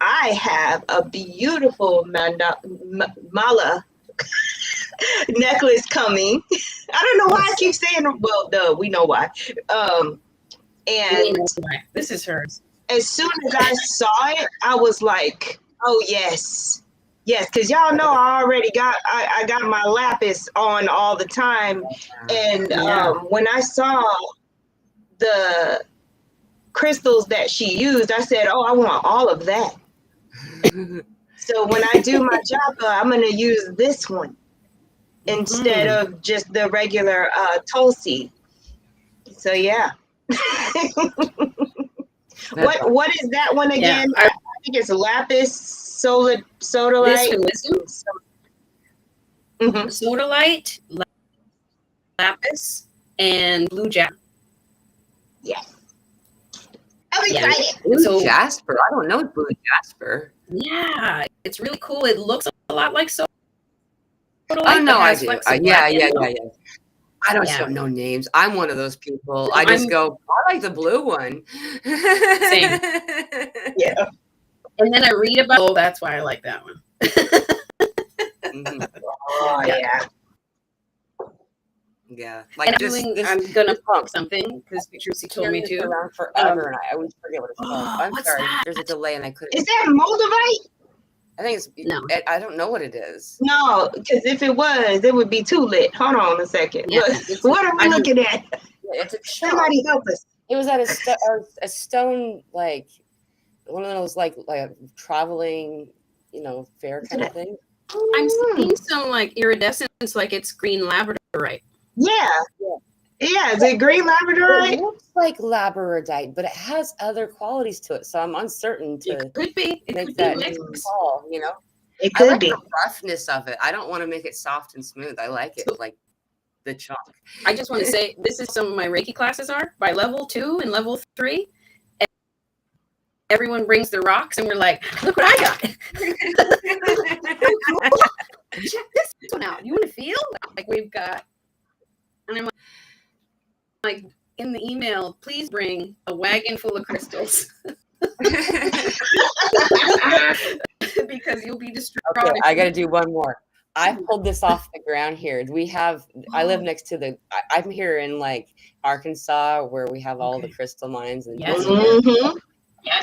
I have a beautiful mala necklace coming. I don't know why I keep saying, well, we know why. And this is hers. As soon as I saw it, I was like, oh, yes, because y'all know I got my lapis on all the time. And when I saw the crystals that she used, I said, oh, I want all of that. So when I do my japa, I'm going to use this one instead of just the regular Tulsi. So, yeah. What is that one again? Yeah, I think it's lapis sodalite. Sodalite, lapis, and blue jasper. Yes. I'm excited. Blue jasper. I don't know blue jasper. Yeah, it's really cool. It looks a lot like sodalite. Oh no, I do. Yeah. I don't know names. I'm one of those people. I just go, I like the blue one. Same. Yeah. And then I read about, oh, that's why I like that one. Oh, yeah. Yeah. Like I'm going to pump something because Trucy told me to. Around forever, and I always forget what it's called. I'm sorry. That? There's a delay, and I couldn't. Is that moldavite? I think it's no. I don't know what it is. No, because if it was, it would be too lit. Hold on a second. Yeah, what are we looking at? It's a somebody help us. It was at a stone, like one of those like traveling, fair kind of thing. I'm seeing some like iridescence, like it's green labradorite. Yeah. Is it green labradorite? It looks like labradorite, but it has other qualities to it. So I'm uncertain to it could be. It make could that be call, It could be. The roughness of it. I don't want to make it soft and smooth. I like it like the chunk. I just want to say this is some of my Reiki classes are by level 2 and level 3. And everyone brings their rocks and we're like, look what I got. Check this one out. You want to feel? Like we've got, and I'm like in the email, please bring a wagon full of crystals. Because you'll be distraught. Okay, I got to do one more. I pulled this off the ground here. I live next to I'm here in like Arkansas where we have all the crystal mines. And yes.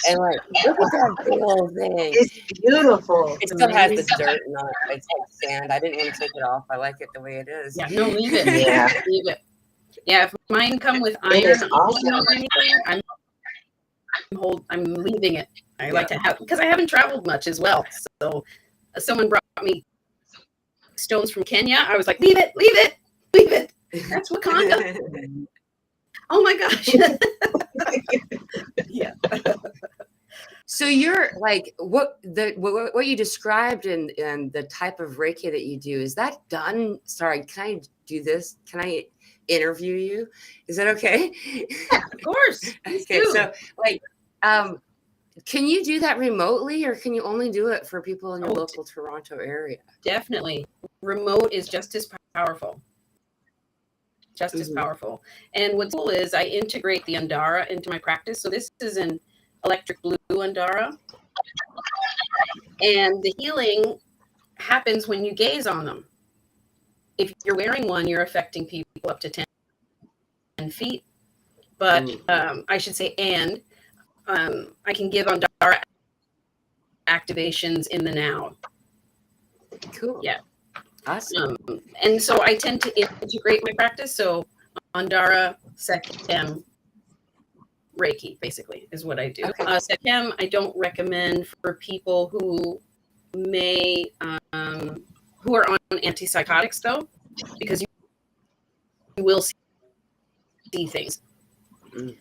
And like, look at that big old thing. It's beautiful. It still has the dirt on it. It's like sand. I didn't want to take it off. I like it the way it is. Yeah, no, leave it. Leave it. Yeah, if mine come with iron or anything, I'm leaving it. I like to have, because I haven't traveled much as well. So someone brought me stones from Kenya. I was like, leave it. That's Wakanda. Oh my gosh. Yeah. So you're like, what you described and the type of Reiki that you do, is that done? Sorry, can I do this? Can I interview you? Is that okay? Yeah, of course. Okay, so like, Can you do that remotely, or can you only do it for people in your local Toronto area? Definitely. Remote is just as powerful. Just as powerful. And what's cool is I integrate the Andara into my practice. So this is an electric blue Andara. And the healing happens when you gaze on them. If you're wearing one, you're affecting people up to 10 feet. But I should say, I can give Andara activations in the now. Cool. Yeah. Awesome. And so I tend to integrate my practice. So Andara, Sechem, Reiki, basically, is what I do. Okay. Sechem, I don't recommend for people who may, who are on antipsychotics, though, because you will see things.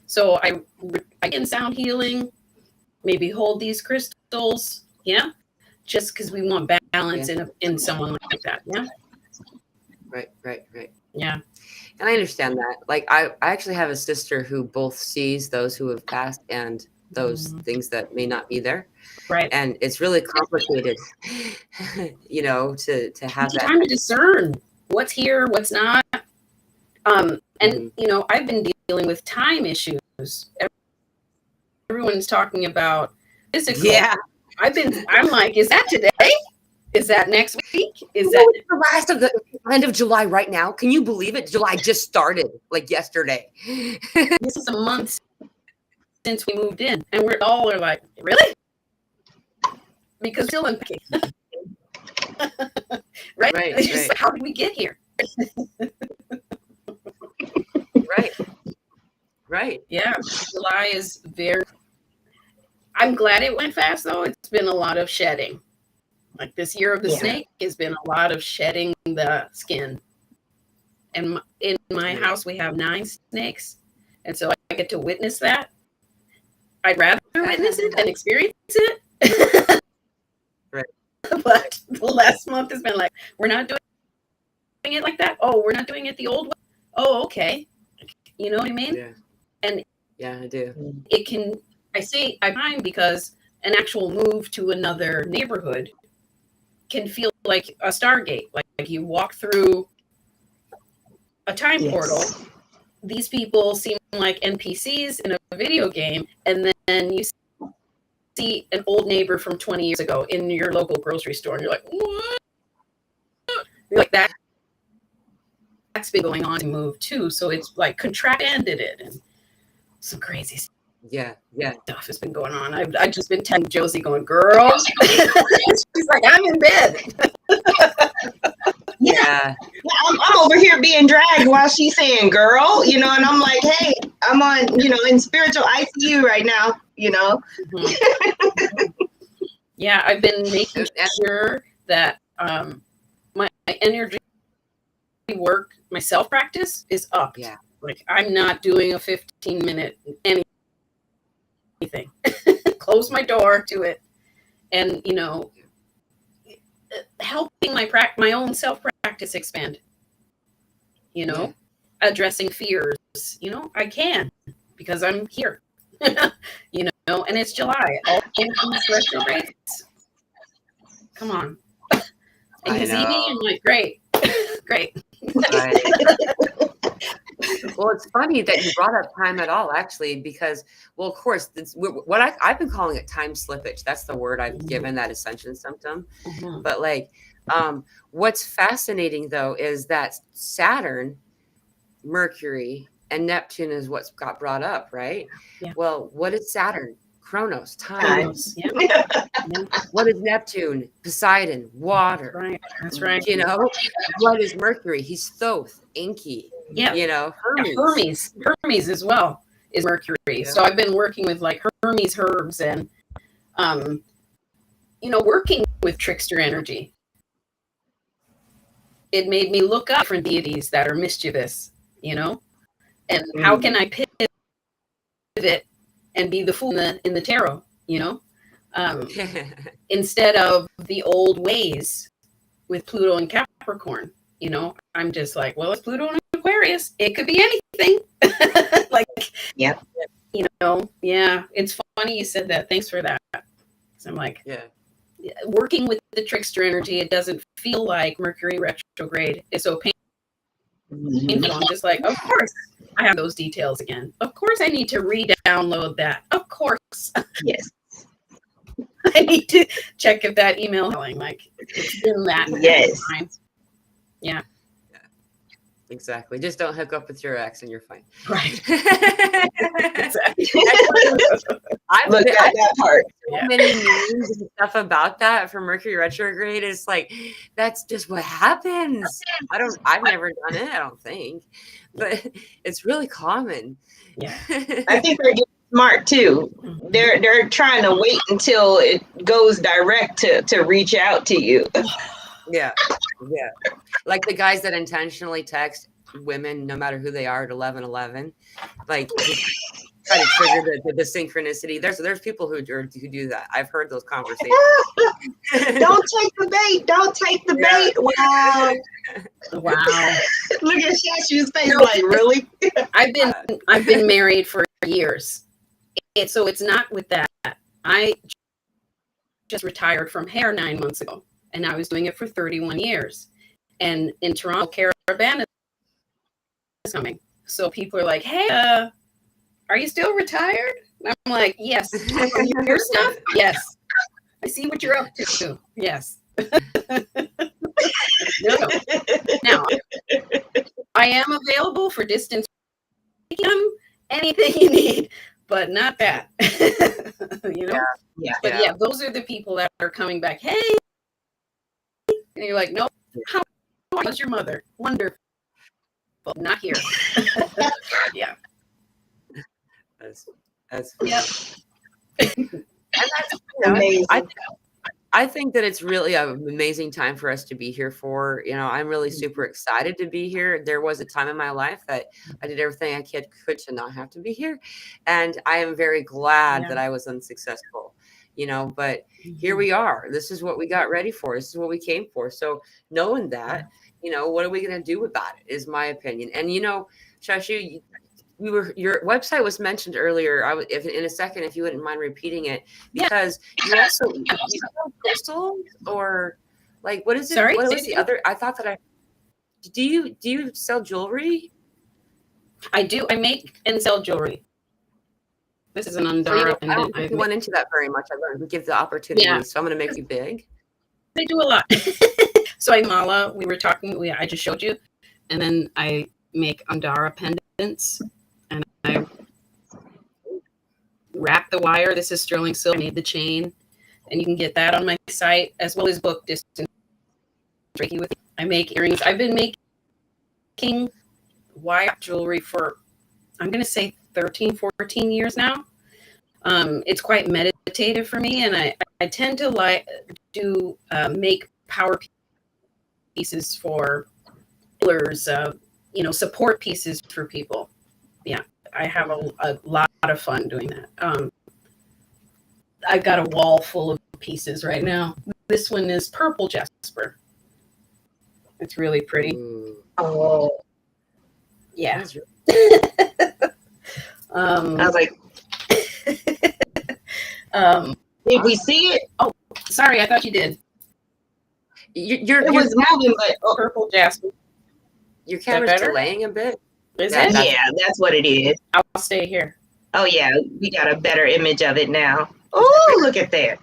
So I can sound healing, maybe hold these crystals, just because we want balance in someone like that, Right. Yeah. And I understand that. Like, I actually have a sister who both sees those who have passed and those things that may not be there. Right. And it's really complicated, to have that time to discern what's here, what's not. And I've been dealing with time issues. Everyone's talking about physical. Yeah. I'm like, is that today? Is that next week? Is that the last of the end of July right now? Can you believe it? July just started like yesterday. This is a month since we moved in, and we're all like, really? Because we're still unpacking. Right? It's just like, how did we get here? Right. Yeah. July is I'm glad it went fast, though. It's been a lot of shedding. Like this year of the snake has been a lot of shedding the skin. And in my house, we have 9 snakes. And so I get to witness that. I'd rather witness it than experience it. Right. But the last month has been like, we're not doing it like that. Oh, we're not doing it the old way. Oh, okay. You know what I mean? Yeah. And yeah, I do. I find because an actual move to another neighborhood can feel like a Stargate. Like you walk through a time portal. These people seem like NPCs in a video game, and then you see an old neighbor from 20 years ago in your local grocery store, and you're like, what? You're like, that's been going on to move too. So it's like contracted it, and some crazy stuff. Yeah. Stuff has been going on. I've just been telling Josie, going, girl. She's like, I'm in bed. Yeah. I'm over here being dragged while she's saying, girl, and I'm like, hey, I'm on, in spiritual ICU right now, Yeah, I've been making sure that my energy work, my self practice is up. Yeah. Like I'm not doing a 15-minute anything. Close my door to it, and helping my own self practice expand. Addressing fears. I can because I'm here. And it's July. All things retrogrades. Come on. And Kazemi, I'm like, great. Right. Well, it's funny that you brought up time at all, actually, because, well, of course, I've been calling it time slippage. That's the word I've given that ascension symptom. But what's fascinating, though, is that Saturn, Mercury, and Neptune is what's got brought up, right? Yeah. Well, what is Saturn? Chronos, time. Yeah. What is Neptune? Poseidon, water. Right. That's right. What is Mercury? He's Thoth, inky. Yeah. Hermes. Hermes as well is Mercury. Yeah. So I've been working with like Hermes herbs and, working with trickster energy. It made me look up different deities that are mischievous, and how can I pivot and be the fool in the tarot, instead of the old ways with Pluto and Capricorn. I'm just like, well, it's Pluto and Aquarius. It could be anything. You know, yeah, it's funny you said that. Thanks for that. So I'm like, Yeah. Working with the trickster energy, it doesn't feel like Mercury retrograde is so painful. I'm just like, of course I have those details again. Of course I need to re-download that. Of course. Yes. I need to check if that email like it's been that time. Yeah. Exactly. Just don't hook up with your ex and you're fine. Right. Exactly. I've Look at that part. So many memes and stuff about that for Mercury retrograde. It's like, that's just what happens. I've never done it, I don't think, but it's really common. Yeah. I think they're getting smart too. They're trying to wait until it goes direct to reach out to you. Yeah. Like the guys that intentionally text women, no matter who they are, at 11:11, like try to trigger the synchronicity. There's people who do that. I've heard those conversations. Don't take the bait. Don't take the bait. Wow. Look at Shashu's face. Like, really? I've been married for years, so it's not with that. I just retired from hair 9 months ago, and I was doing it for 31 years. And in Toronto, Caravana is coming, so people are like, "Hey, are you still retired?" And I'm like, "Yes." Your stuff? Yes. I see what you're up to. Yes. No. Now, I am available for distance, anything you need, but not that. You know? Yeah. But yeah, those are the people that are coming back. Hey, and you're like, "No, how was your mother? Wonderful. Not here." Yeah. That's yep. And that's amazing. I think that it's really an amazing time for us to be here for. I'm really super excited to be here. There was a time in my life that I did everything I could to not have to be here. And I am very glad that I was unsuccessful, but here we are. This is what we got ready for. This is what we came for. So knowing that, what are we going to do about it is my opinion. And, Shashu, your website was mentioned earlier. If in a second, if you wouldn't mind repeating it, because you also you sell crystals, or like, what is it? Sorry, what was the other? I thought that do you sell jewelry? I do. I make and sell jewelry. This is an Andara. I don't think you went into that very much. I learned we give the opportunity, so I'm going to make you big. They do a lot. So I mala. We were talking. I just showed you, and then I make Andara pendants. And I wrap the wire. This is sterling silver. I made the chain, and you can get that on my site, as well as book distance Reiki with. I make earrings. I've been making wire jewelry for, I'm going to say 13, 14 years now. It's quite meditative for me, and I tend to make power pieces for healers, support pieces for people. Yeah, I have a lot of fun doing that. I've got a wall full of pieces right now. This one is purple jasper. It's really pretty. Oh, yeah. I was like, did we see it? Oh, sorry, I thought you did. It was moving, but purple jasper. Your camera's delaying a bit. Is it? Yeah, that's what it is. I'll stay here. Oh yeah, we got a better image of it now. Oh, look at that.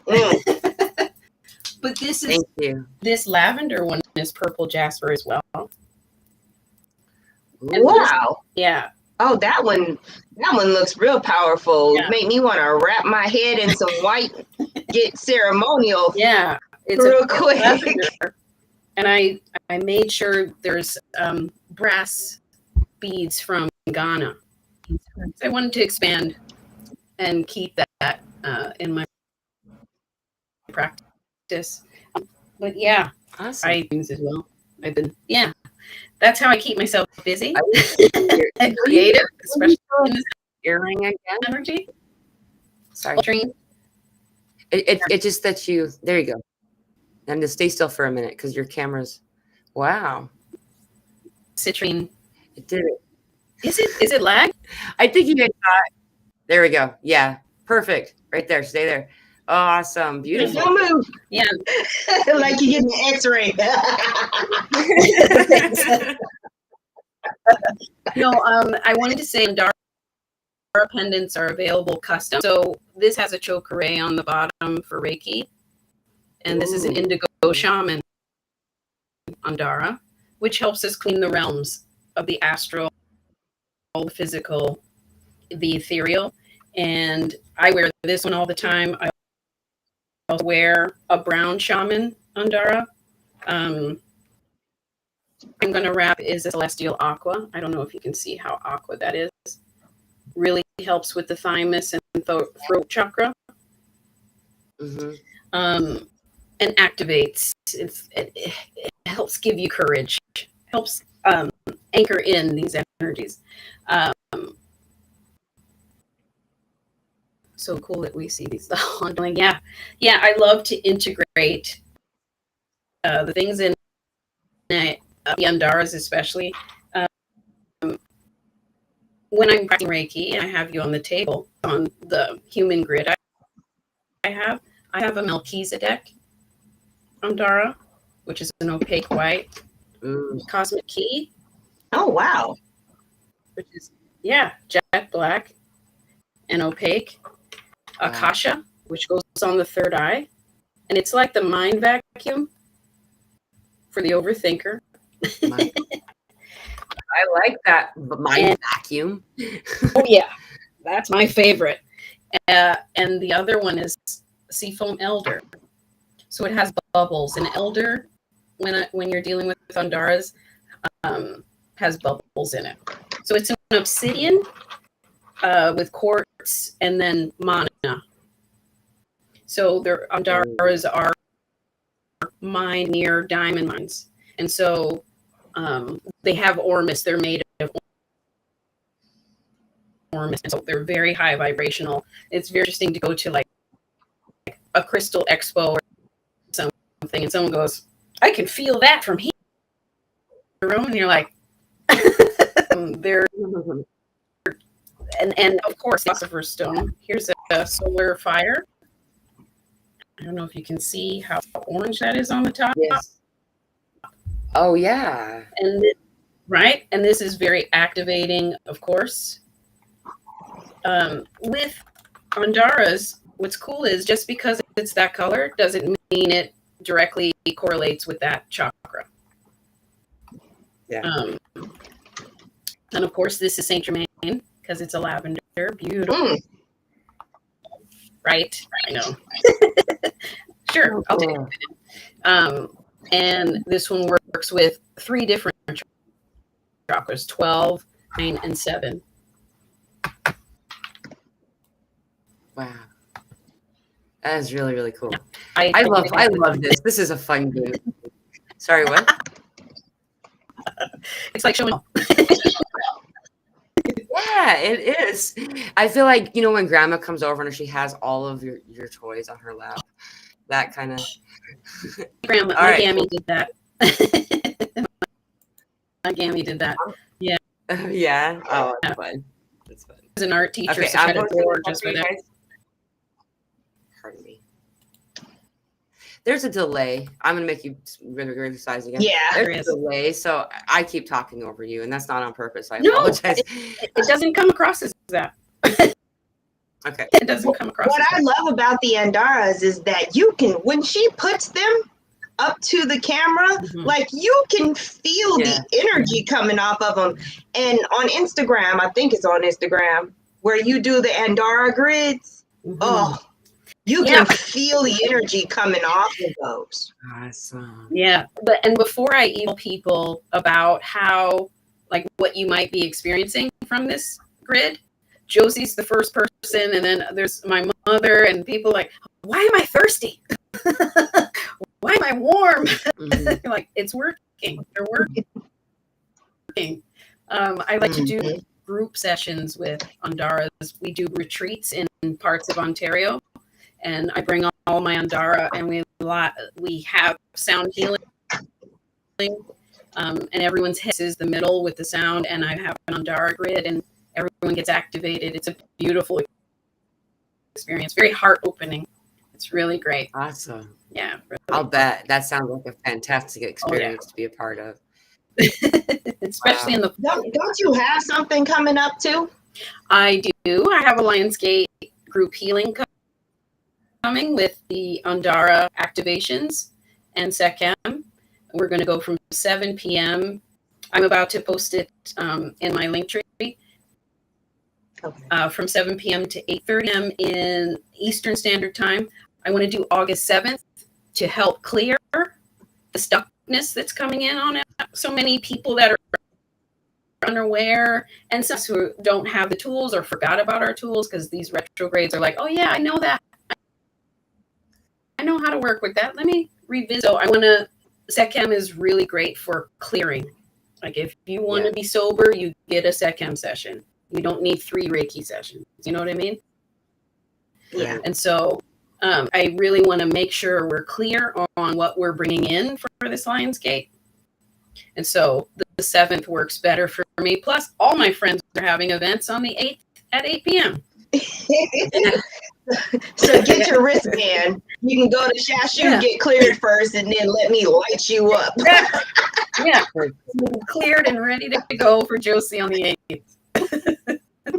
But this lavender one is purple jasper as well. And wow. Yeah. Oh, that one looks real powerful. Yeah. Make me want to wrap my head in some white, get ceremonial. Yeah. It's real quick. Lavender. And I made sure there's brass beads from Ghana. I wanted to expand and keep that in my practice. But yeah, awesome. I things as well. That's how I keep myself busy and creative, especially in this earring again. Energy. Sorry. It just that there you go. And to stay still for a minute because your camera's wow. Citrine. It did it. Is it lag? I think you guys got There we go. Yeah. Perfect. Right there. Stay there. Awesome. Beautiful. Don't move. Yeah. Like you get an X-ray. No, I wanted to say Andara pendants are available custom. So this has a chokeray on the bottom for Reiki. And this is an indigo shaman Andara, which helps us clean the realms of the astral, the physical, the ethereal. And I wear this one all the time. I also wear a brown shaman Andara. I'm going to wrap is a celestial aqua. I don't know if you can see how aqua that is. Really helps with the thymus and throat chakra. Mm-hmm. And activates. It helps give you courage. Helps anchor in these energies. So cool that we see these ongoing. Yeah, I love to integrate the things in the Andaras, especially when I'm practicing Reiki and I have you on the table on the human grid. I have a Melchizedek Andara, which is an opaque white cosmic key. Oh wow! Which is jet black and opaque. Akasha, which goes on the third eye, and it's like the mind vacuum for the overthinker. I like that mind vacuum. Oh yeah, that's my favorite. And the other one is Seafoam Elder. So it has bubbles. And Elder, when you're dealing with Andaras, has bubbles in it. So it's an obsidian with quartz and then mana. So their Andaras are mined near diamond mines. And so they have ormus. They're made of ormus. And so they're very high vibrational. It's very interesting to go to like a crystal expo or something, and someone goes, I can feel that from here. And you're like, they're and of course, Philosopher's Stone. Here's a solar fire. I don't know if you can see how orange that is on the top. Yes. Oh yeah. And right, and this is very activating, of course. With Andaras, what's cool is just because it's that color doesn't mean it directly correlates with that chakra. Yeah. And of course, this is Saint Germain because it's a lavender. Beautiful. Right? I know. Sure, I'll take it. And this one works with 3 different chakras, 12, 9, and 7. Wow. That is really, really cool. Yeah. I love this. This is a fun game. Sorry, what? It's like showing off. Yeah, it is. I feel like, when grandma comes over and she has all of your toys on her lap, that kind of. Grandma, my Gammy did that. My Gammy did that. Yeah. Yeah. Oh, that's fun. That's fun. As an art teacher, okay, so I had a board just for that. Pardon me. There's a delay. I'm going to make you exercise again. Yeah. There's a delay, so I keep talking over you, and that's not on purpose. I apologize. It doesn't come across as that. Okay. It doesn't come across. What I love about the Andaras is that you can, when she puts them up to the camera, like you can feel the energy coming off of them. And on Instagram, I think it's on Instagram, where you do the Andara grids. Oh, you can feel the energy coming off of those. Awesome. Yeah. But before I email people about how, like, what you might be experiencing from this grid, Josie's the first person, and then there's my mother, and people like, why am I thirsty? Why am I warm? Like, it's working. They're working. I like to do group sessions with Andaras. We do retreats in parts of Ontario, and I bring all my Andara, and we have sound healing, and everyone's head is the middle with the sound, and I have an Andara grid, and everyone gets activated. It's a beautiful experience. Very heart opening. It's really great. Awesome. Yeah. Really I'll bet that sounds like a fantastic experience to be a part of. Especially in the don't you have something coming up too? I do. I have a Lionsgate group healing coming with the Andara activations and Sechem. We're going to go from 7 p.m. I'm about to post it in my link tree. From 7 p.m. to 8:30 p.m. in Eastern Standard Time. I want to do August 7th to help clear the stuckness that's coming in on it. So many people that are unaware and some who don't have the tools or forgot about our tools because these retrogrades are like, oh yeah, I know that. I know how to work with that. Let me revisit. So I want to, Sechem is really great for clearing. Like if you want to be sober, you get a Sechem session. You don't need 3 Reiki sessions. You know what I mean? Yeah. And so I really want to make sure we're clear on what we're bringing in for this Lionsgate. And so the 7th works better for me. Plus, all my friends are having events on the 8th at 8 p.m. So get your wristband. You can go to Shashu, get cleared first, and then let me light you up. Yeah. Cleared and ready to go for Josie on the 8th.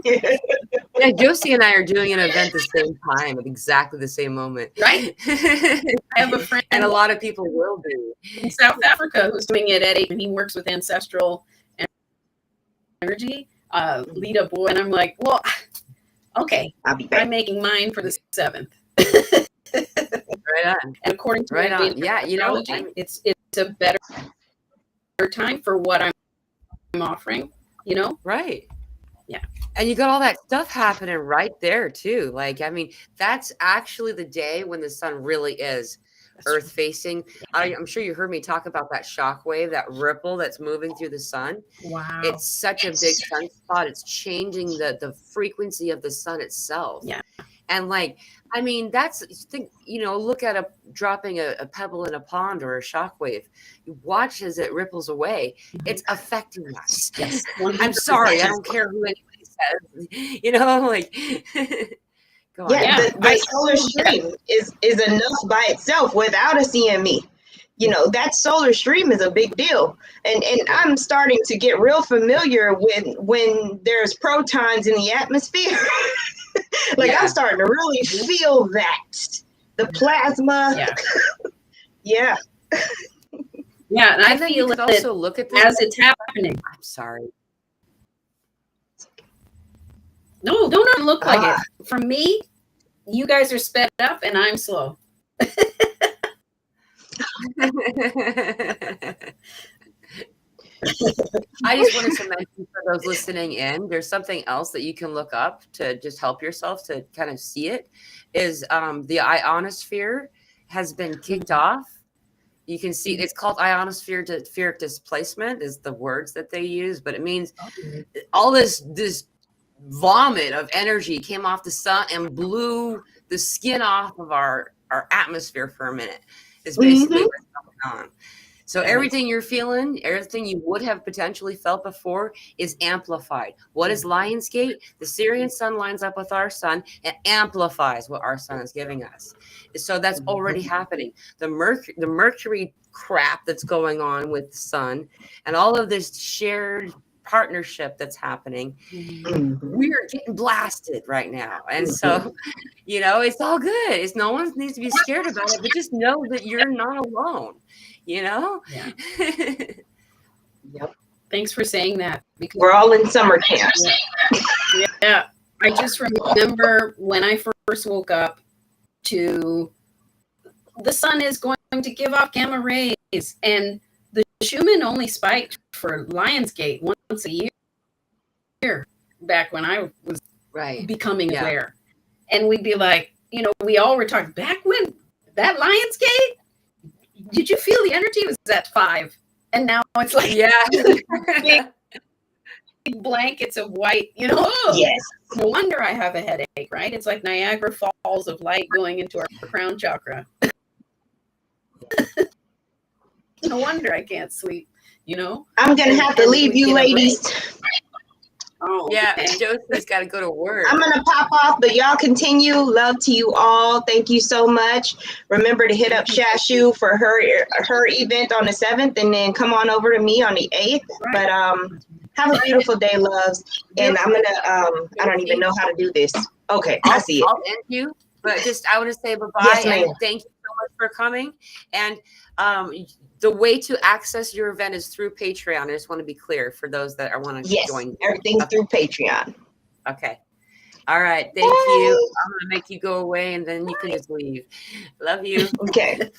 Yeah, Josie and I are doing an event at the same time at exactly the same moment. Right? I have a friend. And a lot of people will be. In South Africa who's doing it at 8, and he works with ancestral energy. Lita boy. And I'm like, well, okay. I'll be back. I'm making mine for the 7th. Right on. And according to right on. Yeah, you know, it's a better time for what I'm offering, you know? Right. Yeah. And you got all that stuff happening right there too. Like, I mean, that's actually the day when the sun really is earth facing. I'm sure you heard me talk about that shock wave, that ripple that's moving through the sun. Wow. It's such a big sunspot. It's changing the frequency of the sun itself. Yeah. And like, I mean, look at dropping a pebble in a pond or a shock wave. You watch as it ripples away. It's affecting us. Yes. I'm sorry. I don't care who anybody says, like, go on. Yeah, the solar stream is enough by itself without a CME. You know, that solar stream is a big deal. And I'm starting to get real familiar with when there's protons in the atmosphere. I'm starting to really feel that. The plasma. Yeah. Yeah. And I feel it also look at this as it's happening. I'm sorry. No, don't look like it. For me, you guys are sped up and I'm slow. I just wanted to mention for those listening in, there's something else that you can look up to just help yourself to kind of see it, is the ionosphere has been kicked off. You can see it's called ionospheric displacement is the words that they use, but it means all this vomit of energy came off the sun and blew the skin off of our atmosphere for a minute. Is basically what's going on. So everything you're feeling, everything you would have potentially felt before is amplified. What is Lionsgate? The Syrian sun lines up with our sun and amplifies what our sun is giving us. So that's already happening. The Mercury crap that's going on with the sun and all of this shared partnership that's happening, we are getting blasted right now. And so, it's all good. It's no one needs to be scared about it, but just know that you're not alone, Yeah. Yep. Thanks for saying that. Because we're all in summer camps. Yeah. I just remember when I first woke up to the sun is going to give off gamma rays, and the Schumann only spiked for Lionsgate once a year back when I was becoming aware. And we'd be like, we all were talking back when that Lionsgate, did you feel the energy was at 5? And now it's like, big blankets of white, Yes. No wonder I have a headache, right? It's like Niagara Falls of light going into our crown chakra. No wonder I can't sleep, I'm going to have to leave you ladies. Oh, Yeah, okay. Josie's got to go to work. I'm going to pop off, but y'all continue. Love to you all. Thank you so much. Remember to hit up Shashu for her event on the 7th, and then come on over to me on the 8th. Right. But have a beautiful day, loves. And I'm going to, I don't even know how to do this. Okay, I see it. I'll end you, but just I want to say bye-bye. Yes, ma'am. And thank you so much for coming. And the way to access your event is through Patreon. I just want to be clear for those that want to join. Everything's through Patreon. Okay. All right. Thank you. I'm going to make you go away, and then you can just leave. Love you. Okay.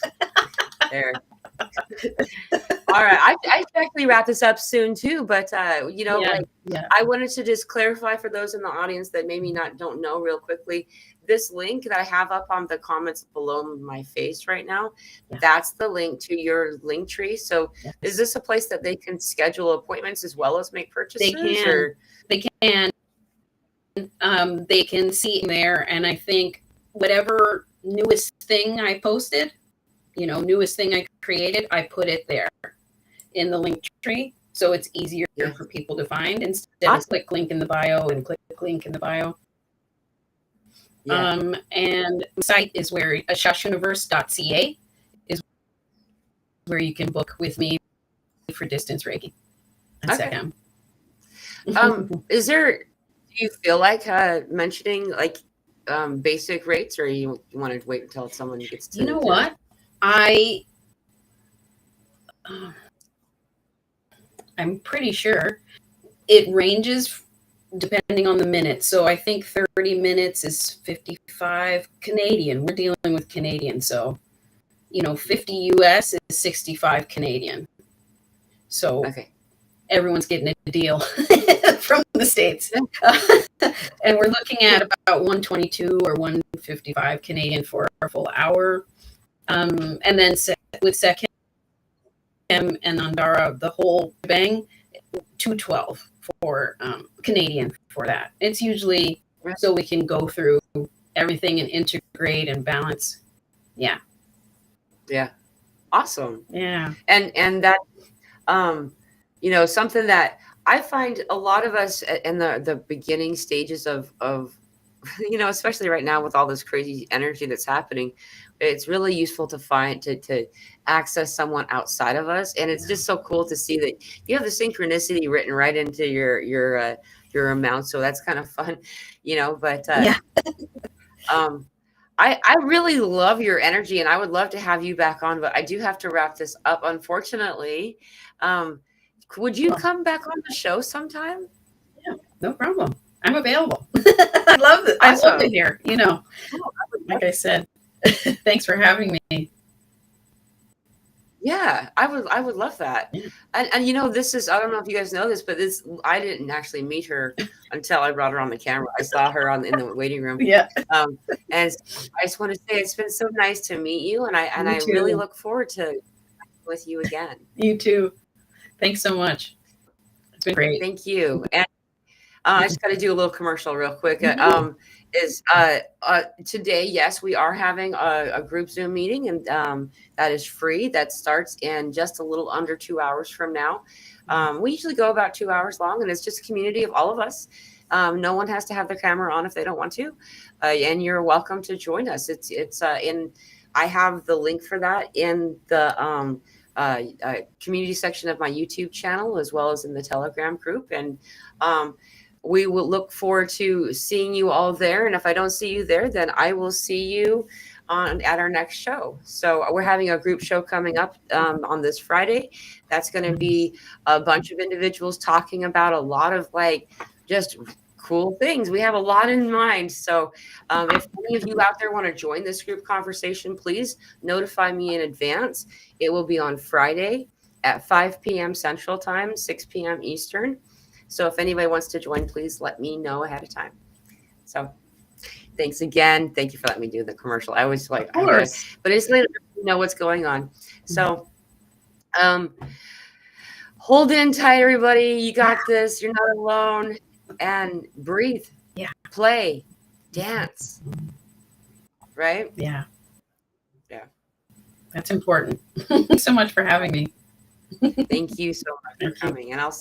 There. All right. I should actually wrap this up soon too, but I wanted to just clarify for those in the audience that maybe don't know real quickly. This link that I have up on the comments below my face right now, that's the link to your link tree. So is this a place that they can schedule appointments as well as make purchases? They can. They can see in there, and I think whatever newest thing I posted, newest thing I created, I put it there in the link tree, so it's easier for people to find instead of click link in the bio and click link in the bio. And the site is where shashuniverse.ca is where you can book with me for distance Reiki. Is there? Do you feel like mentioning like basic rates, or you want to wait until someone gets to? You know what? I'm pretty sure it ranges depending on the minute. So I think 30 minutes is 55 Canadian. We're dealing with Canadian. So, 50 US is 65 Canadian. So everyone's getting a deal from the States. And we're looking at about 122 or 155 Canadian for a full hour. And then with Sekhem and Andara, the whole bang, 212 for Canadian for that. It's usually so we can go through everything and integrate and balance. Yeah. Awesome. Yeah. And that something that I find a lot of us in the beginning stages of especially right now with all this crazy energy that's happening, it's really useful to find to access someone outside of us. And it's just so cool to see that you have the synchronicity written right into your amount. So that's kind of fun, but I really love your energy, and I would love to have you back on, but I do have to wrap this up, unfortunately. Would you come back on the show sometime? Yeah, no problem. I'm available. I love it. I love it here. Like I said, thanks for having me. Yeah, I would love that. Yeah. And this is, I don't know if you guys know this, but I didn't actually meet her until I brought her on the camera. I saw her in the waiting room. Yeah. And I just want to say it's been so nice to meet you, and I really look forward to with you again. You too. Thanks so much. It's been great. Thank you. And I just got to do a little commercial real quick. Today, yes, we are having a group Zoom meeting, and that is free. That starts in just a little under 2 hours from now. We usually go about 2 hours long, and it's just a community of all of us. No one has to have their camera on if they don't want to, and you're welcome to join us. I have the link for that in the community section of my YouTube channel, as well as in the Telegram group. And we will look forward to seeing you all there. And if I don't see you there, then I will see you at our next show. So we're having a group show coming up on this Friday. That's going to be a bunch of individuals talking about a lot of just cool things. We have a lot in mind. So if any of you out there want to join this group conversation, please notify me in advance. It will be on Friday at 5 p.m. Central Time, 6 p.m. Eastern. So if anybody wants to join, please let me know ahead of time. So thanks again. Thank you for letting me do the commercial. I always but it's let you know what's going on. So hold in tight, everybody. You got this. You're not alone. And breathe. Yeah. Play. Dance. Right? Yeah. Yeah. That's important. Thanks so much for having me. Thank you so much for coming. And I'll see